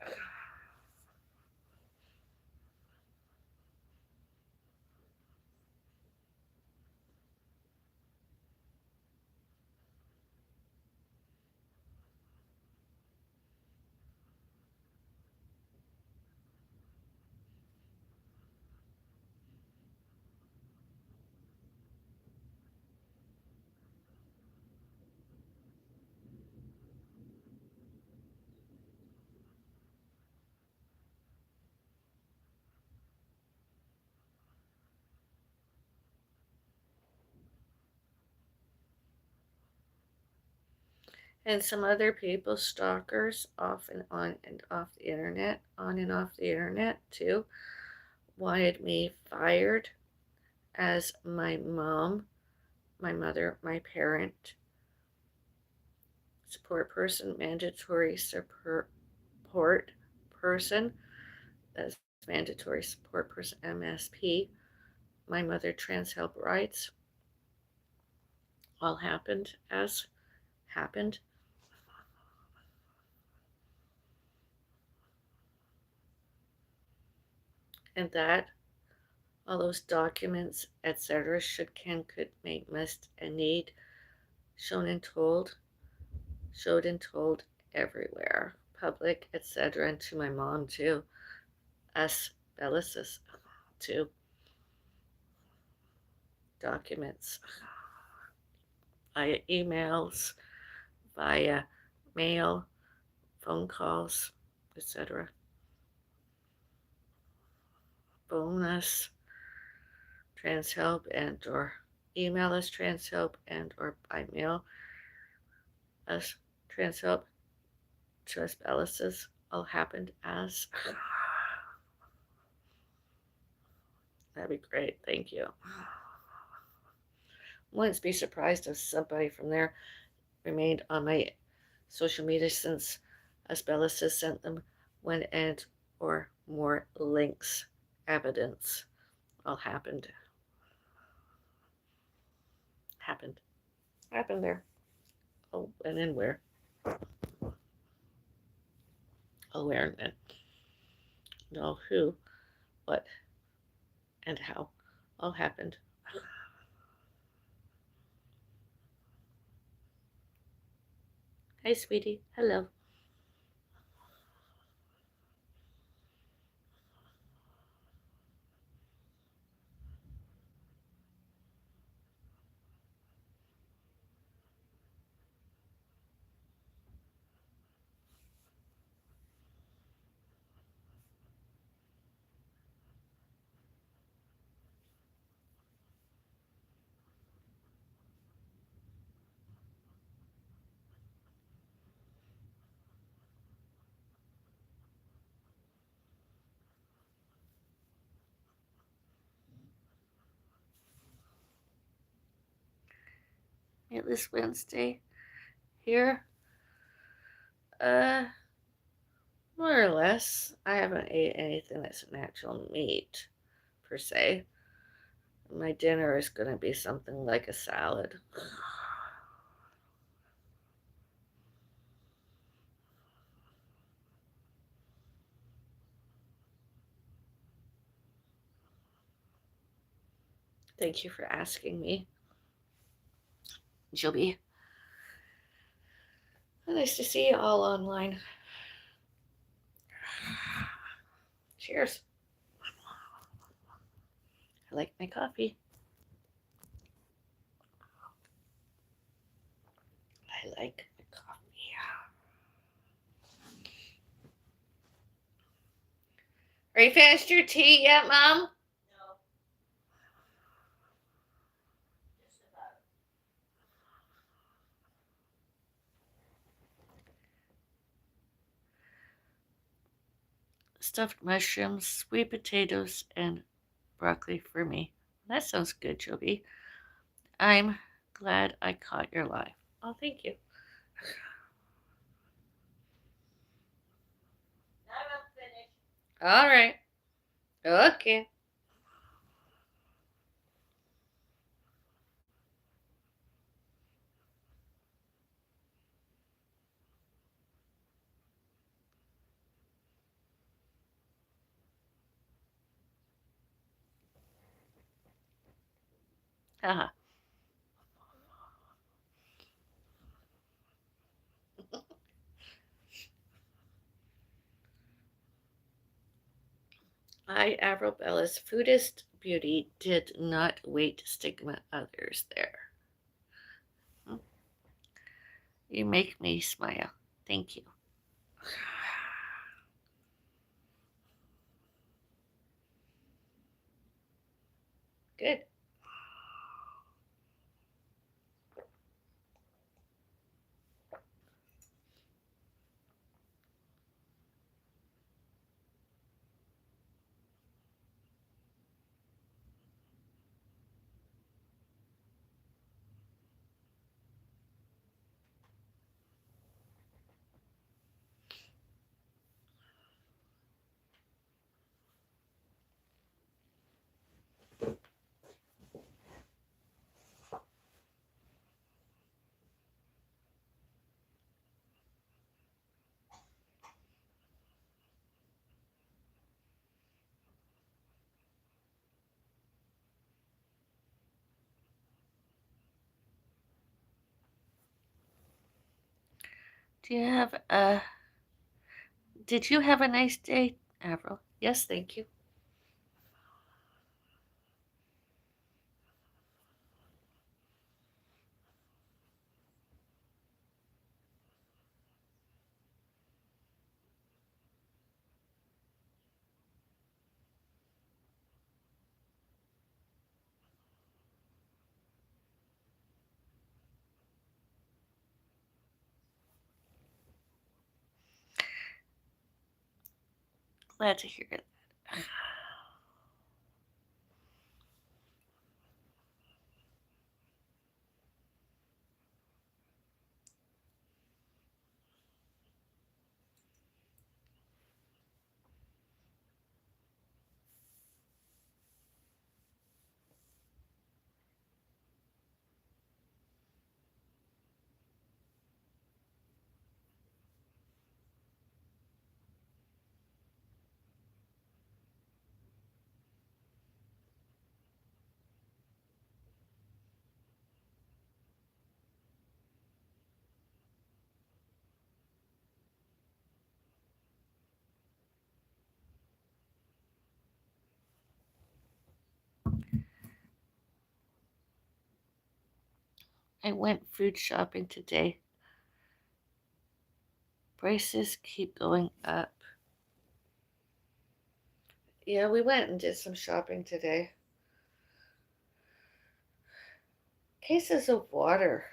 And some other people, stalkers, off and on and off the internet, on and off the internet too, wanted me fired as my mom, my mother, my parent, support person, mandatory support person, as mandatory support person, MSP, my mother, trans help rights, all happened as happened. And that all those documents, etc., should, can, could, may, must, and need, shown and told, showed and told everywhere, public, etc., and to my mom too, us Bellis too, documents via emails, via mail, phone calls, etc. Phone us, trans help, and or email us trans help, and or by mail us trans help to us Bellis's, all happened as. That'd be great. Thank you. Wouldn't be surprised if somebody from there remained on my social media since as Bellis has sent them one and or more links, evidence. All happened. Happened. Happened there. Oh, and then where? Oh, where and then. No, who, what, and how. All happened. Hi, sweetie. Hello. It was Wednesday here. Uh, more or less. I haven't ate anything that's natural meat, per se. My dinner is going to be something like a salad. Thank you for asking me, Joby. Nice to see you all online. Cheers. I like my coffee. I like the coffee. Are you finished your tea yet, Mom? Stuffed mushrooms, sweet potatoes, and broccoli for me. That sounds good, Joby. I'm glad I caught your live. Oh, thank you. I'm finished. All right. Okay. Haha. I, Avril Bellis, Foodist Beauty, did not wait to stigma others there. You make me smile. Thank you. Good. Do you have a? Did you have a nice day, Avril? Yes, thank you. Glad to hear it. I went food shopping today. Prices keep going up. Yeah, we went and did some shopping today. Cases of water.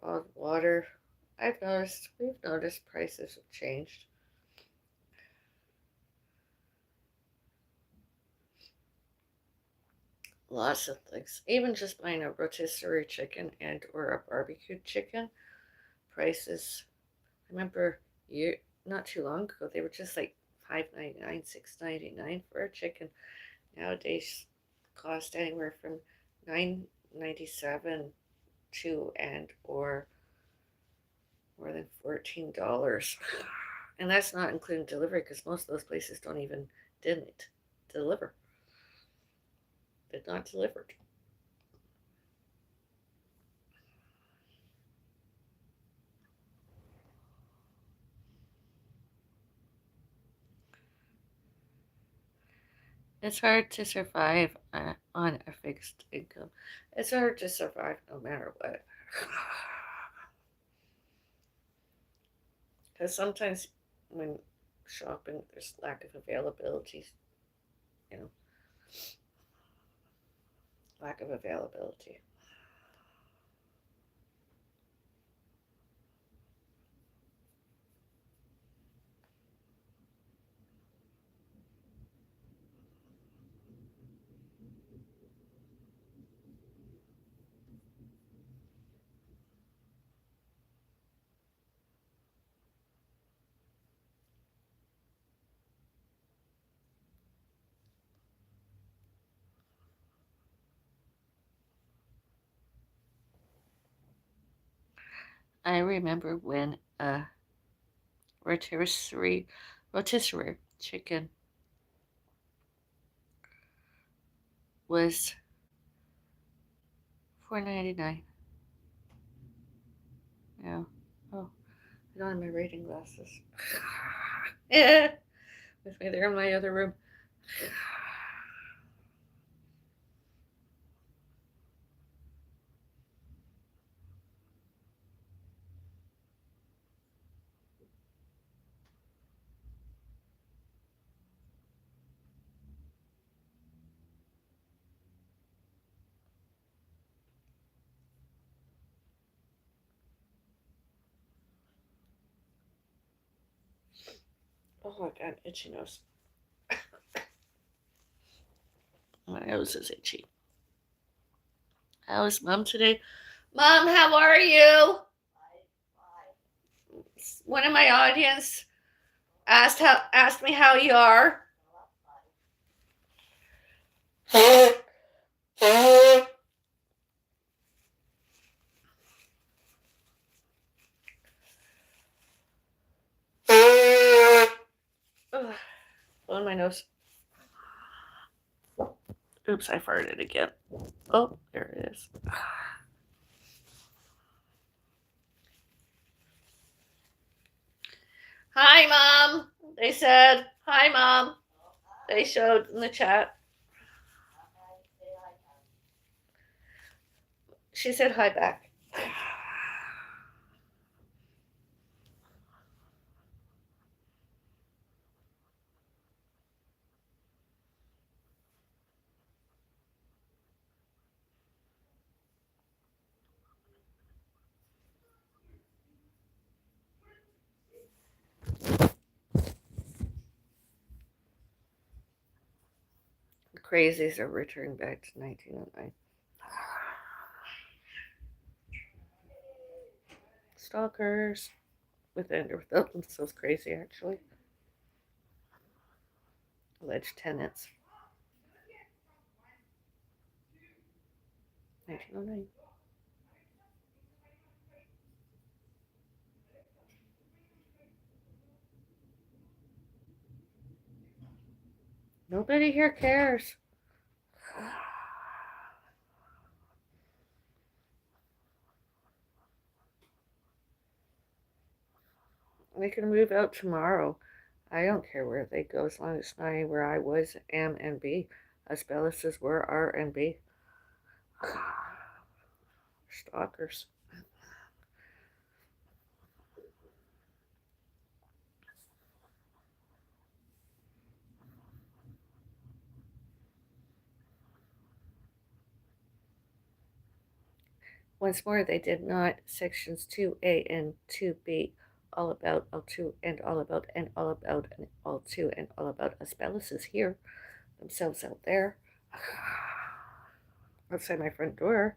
Bottled water. We've noticed prices have changed. Lots of things. Even just buying a rotisserie chicken and or a barbecued chicken, prices. I remember not too long ago they were just like $5.99, $6.99 for a chicken. Nowadays, cost anywhere from $9.97 to and or more than $14, and that's not including delivery because most of those places didn't deliver. Did not delivered. It's hard to survive on a fixed income. It's hard to survive no matter what. Because sometimes when shopping, there's lack of availability, you know, lack of availability. I remember when a rotisserie rotisserie chicken was $4.99. Yeah. Oh, I don't have my reading glasses. Yeah, with me there in my other room. Oh my god, itchy nose. My nose is itchy. How is Mom today? Mom, how are you? One of my audience asked me how you are. Blowing my nose. Oops, I farted again. Oh, there it is. Hi, Mom. They said, hi, Mom. They showed in the chat. She said hi back. The crazies are returning back to 1909. Stalkers, with and without themselves crazy, actually. Alleged tenants. 1909. Nobody here cares. They can move out tomorrow. I don't care where they go as long as it's not where I was, am, and be. Us Bellises were, are, and be. Stalkers. Once more, they did not. Sections 2A and 2B, all about, all to, and all about, and all about, and all to, and all about us Bellises here, themselves out there. Outside my front door.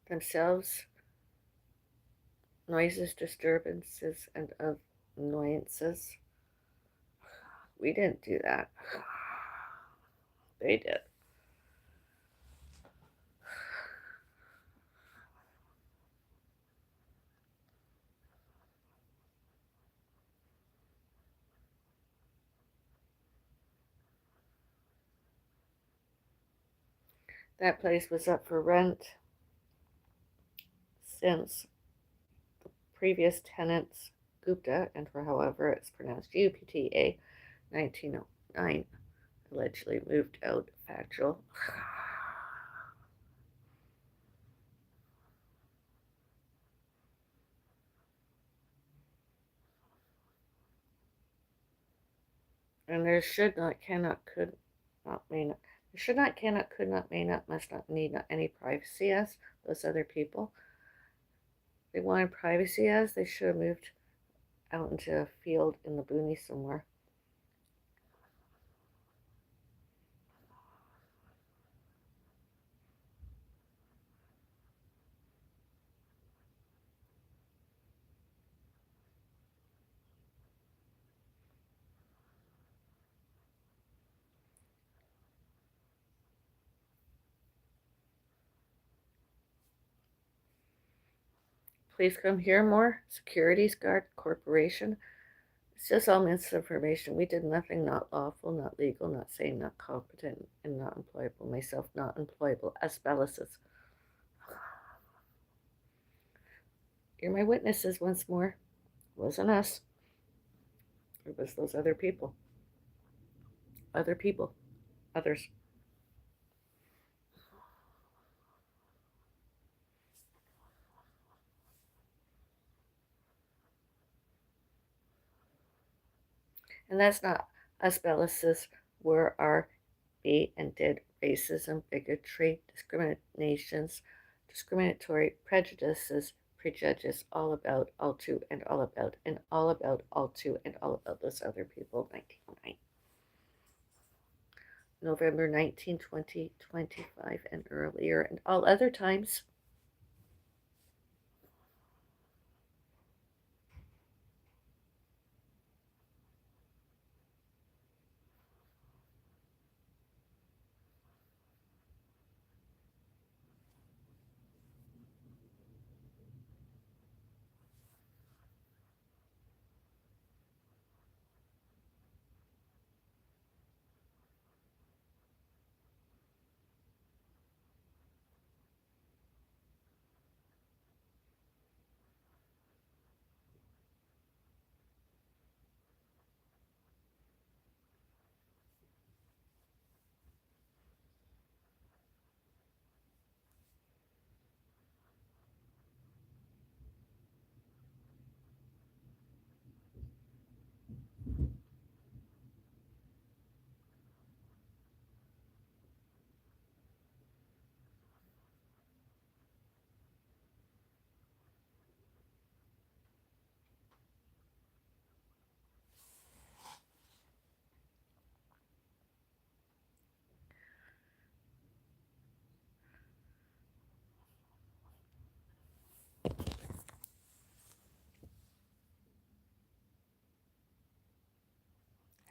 Themselves, noises, disturbances, and annoyances. We didn't do that. They did. That place was up for rent since the previous tenants, Gupta, and for however it's pronounced, UPTA, 1909, allegedly moved out. Factual. And there should not, cannot, could not, may not. There should not, cannot, could not, may not, must not, need not any privacy as those other people. They wanted privacy as they should have moved out into a field in the boonies somewhere. Please come here more. Securities Guard Corporation. It's just all misinformation. We did nothing not lawful, not legal, not sane, not competent, and not employable. Myself, not employable. As Bellises. You're my witnesses once more. It wasn't us. It was those other people. Other people. Others. And that's not us Bellises were, are, be, and did racism, bigotry, discriminations, discriminatory prejudices, prejudges, all about, all to, and all about, and all about, all to, and all about those other people, 1909. November 19, 2025, and earlier, and all other times.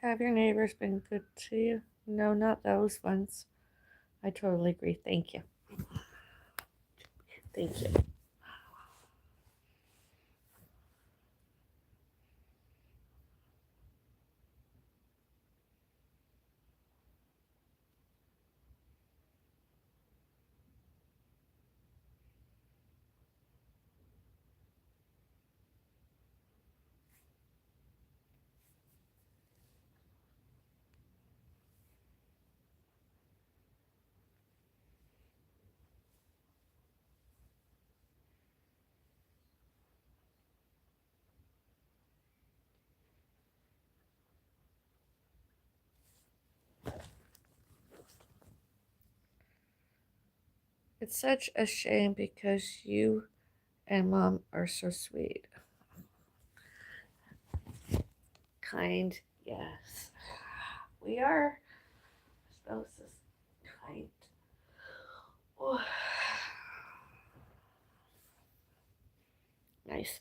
Have your neighbors been good to you? No, not those ones. I totally agree. Thank you. Thank you. It's such a shame because you and Mom are so sweet. Kind, yes. We are. Spouse is kind. Oh. Nice.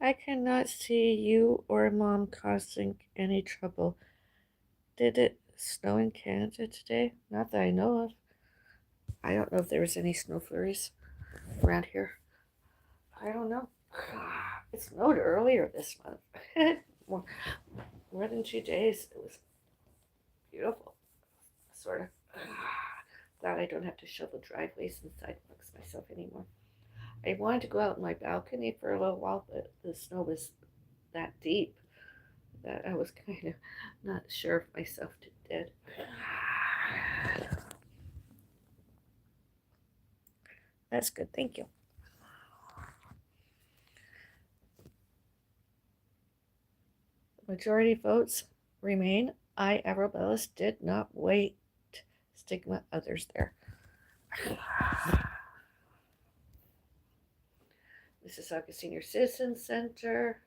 I cannot see you or Mom causing any trouble. Did it snow in Canada today? Not that I know of. I don't know if there was any snow flurries around here. I don't know. It snowed earlier this month. more, more than 2 days. It was beautiful. Sort of. Glad I don't have to shovel driveways and sidewalks myself anymore. I wanted to go out on my balcony for a little while, but the snow was that deep that I was kind of not sure if myself did. That's good. Thank you. Majority votes remain. I, Avril Bellis, did not wait. Stigma others there. Mississauga Senior Citizen Center,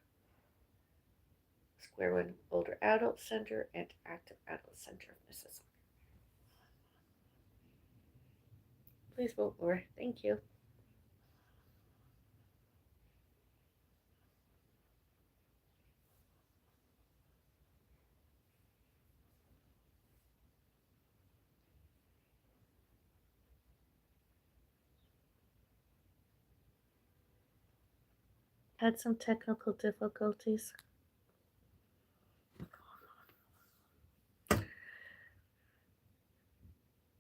Square One Older Adult Center, and Active Adult Center of Mississauga. Please vote more. Thank you. Had some technical difficulties.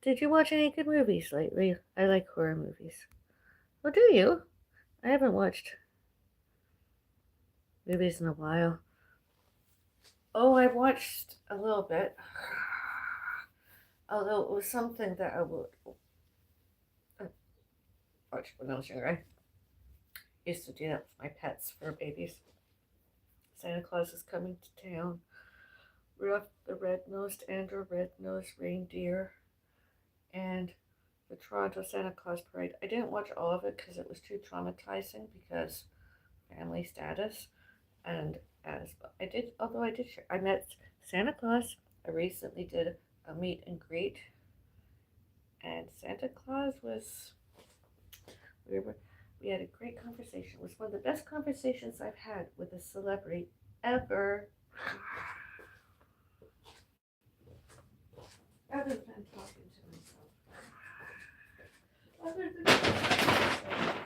Did you watch any good movies lately? I like horror movies. Oh, do you? I haven't watched movies in a while. Oh, I watched a little bit. Although it was something that I would watch when I was younger. I used to do that with my pets for babies. Santa Claus is coming to town. Rudolph the Red-Nosed and a Red-Nosed Reindeer. And the Toronto Santa Claus Parade. I didn't watch all of it because it was too traumatizing because family status. And although I did share, I met Santa Claus. I recently did a meet and greet. And Santa Claus we had a great conversation. It was one of the best conversations I've had with a celebrity ever. Other than talking to myself. Other than talking to myself.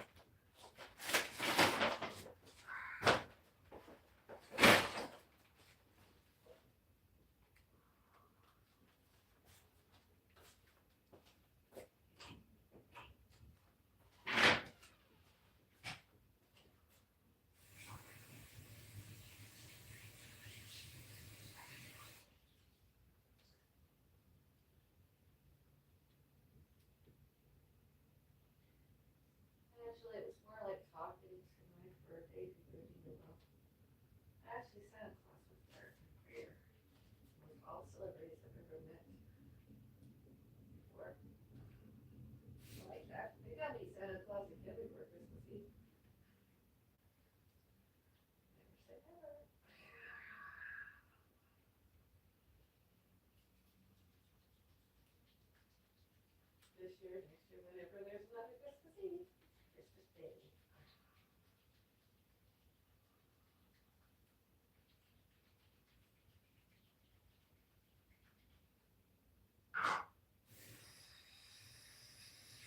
Actually, it was more like talking to my fur baby Rudy. Actually, Santa Claus was there here. With all celebrities I've ever met before. Like that. Maybe I'll meet Santa Claus again before Christmas Eve. Never say never. This year, next year, whenever there's another Christmas Eve, Christmas Day.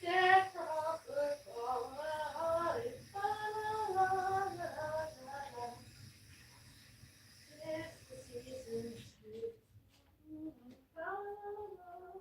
Death proper quality, la la la la la la. It's the season to la la la la.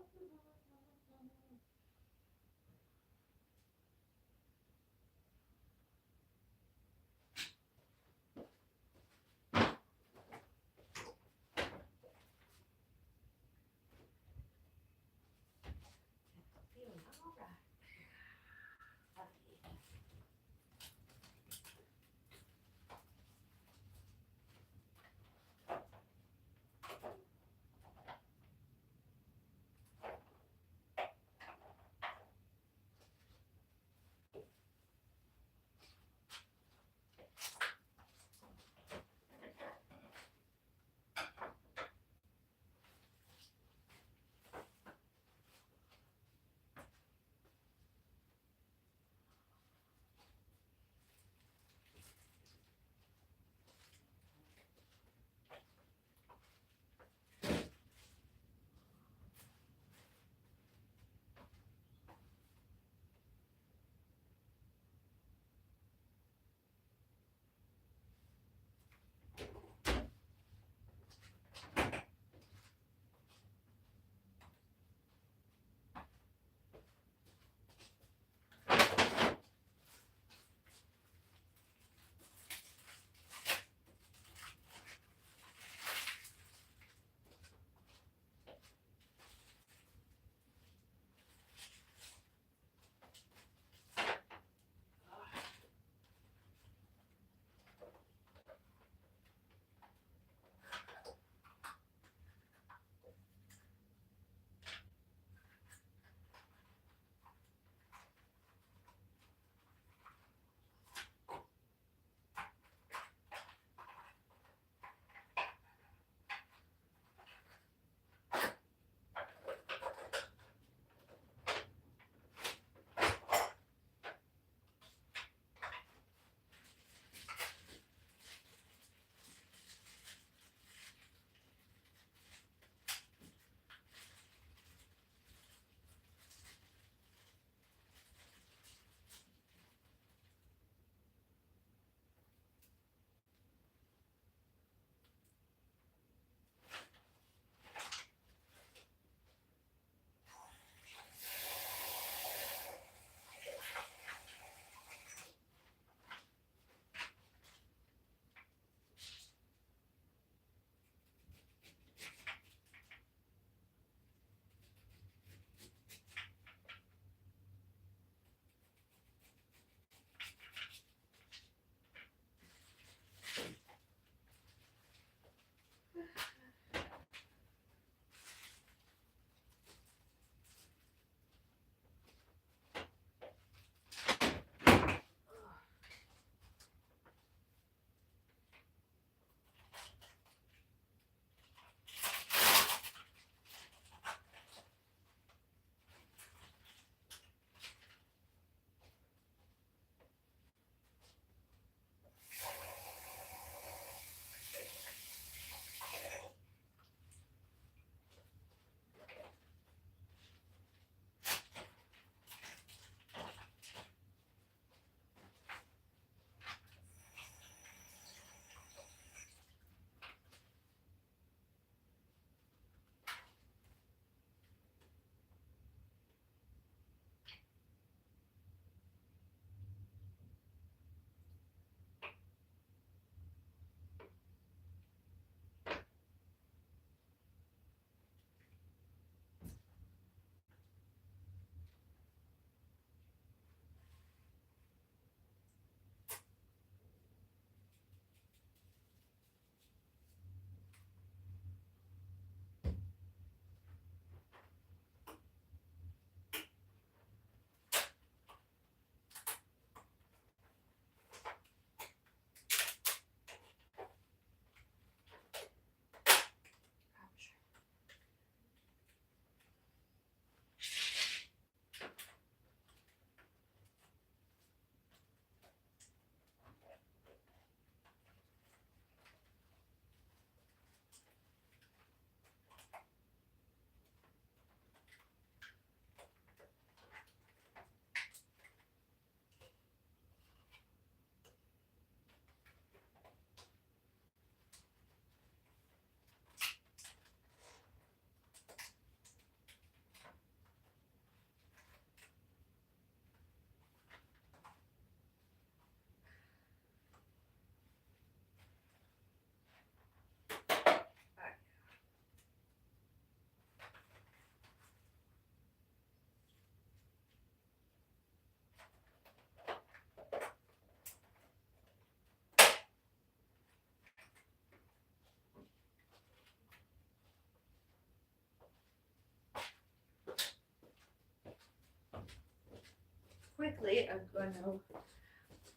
quickly,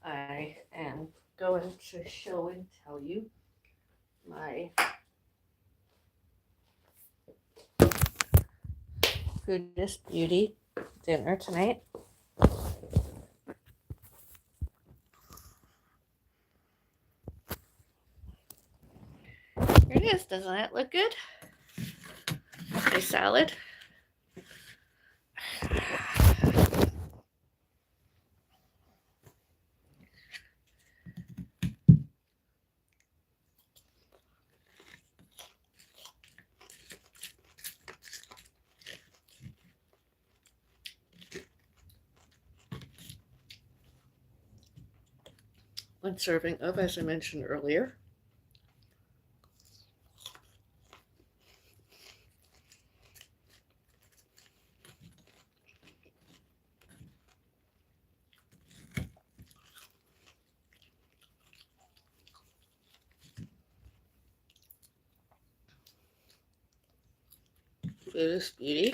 I am going to show and tell you my Foodist Beauty dinner tonight. Here it is. Doesn't that look good? My salad. One serving of, as I mentioned earlier. Foodist Beauty.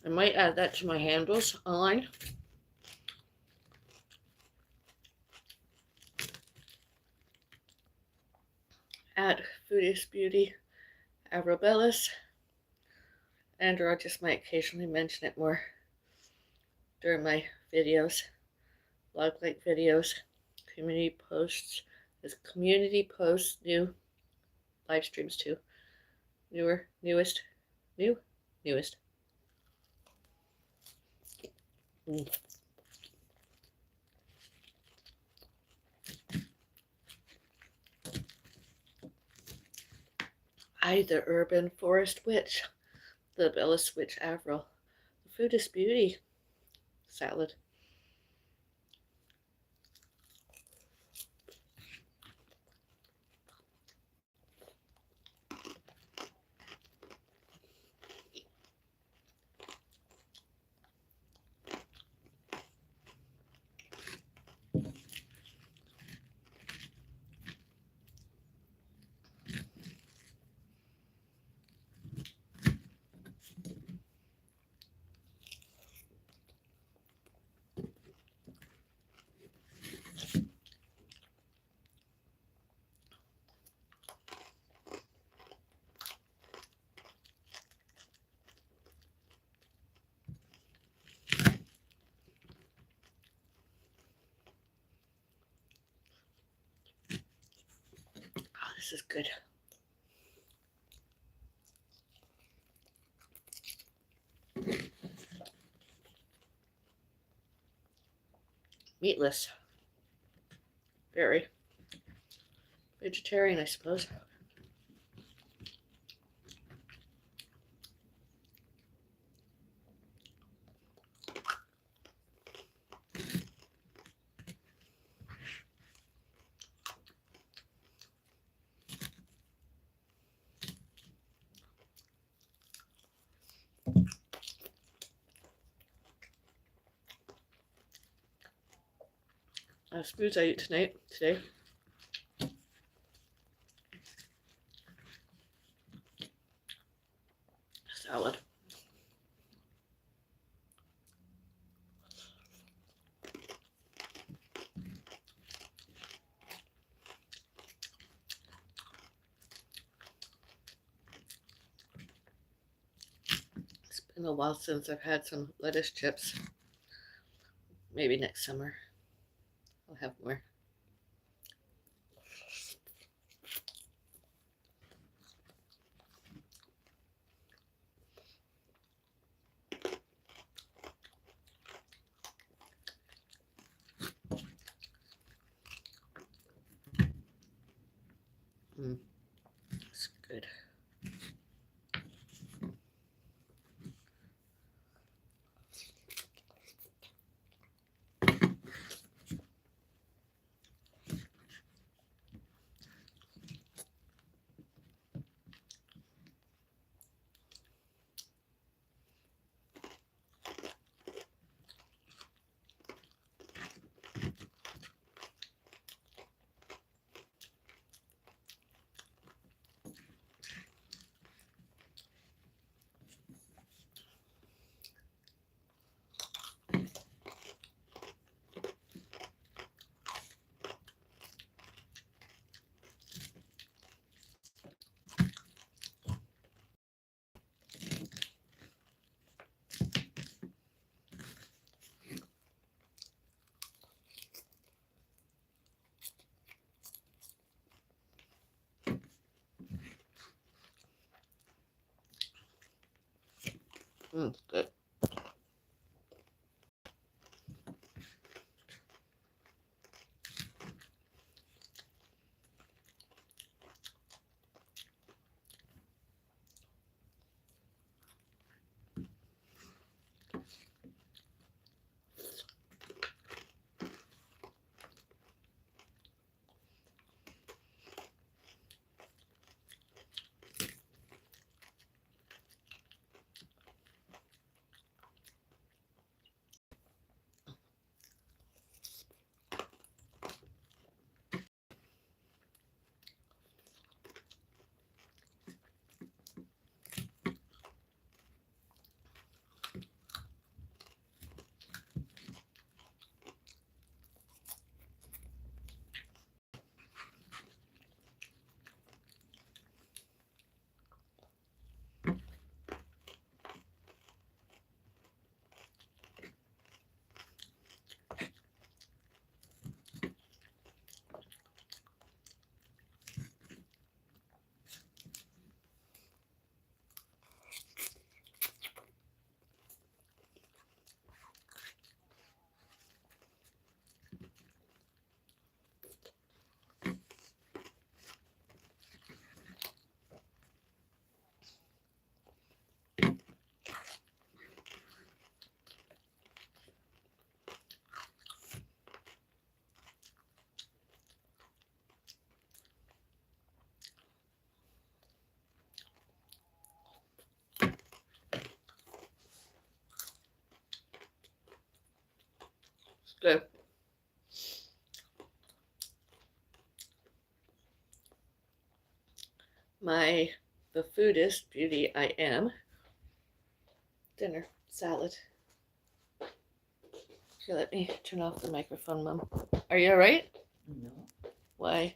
I might add that to my handles online. At Foodist Beauty, Avril Bellis, and or I just might occasionally mention it more during my videos, blog-like videos, community posts. There's community posts, new live streams too. Newest. I, the urban forest witch, the Bellis witch Avril, the Foodist Beauty salad. Oh, this is good. Meatless. Very. Vegetarian, I suppose. Foods I eat today. Salad. It's been a while since I've had some lettuce chips. Maybe next summer I'll have more. It's good. Good. Good. The foodist beauty I am. Dinner salad. Here, let me turn off the microphone, Mom. Are you all right? No. Why?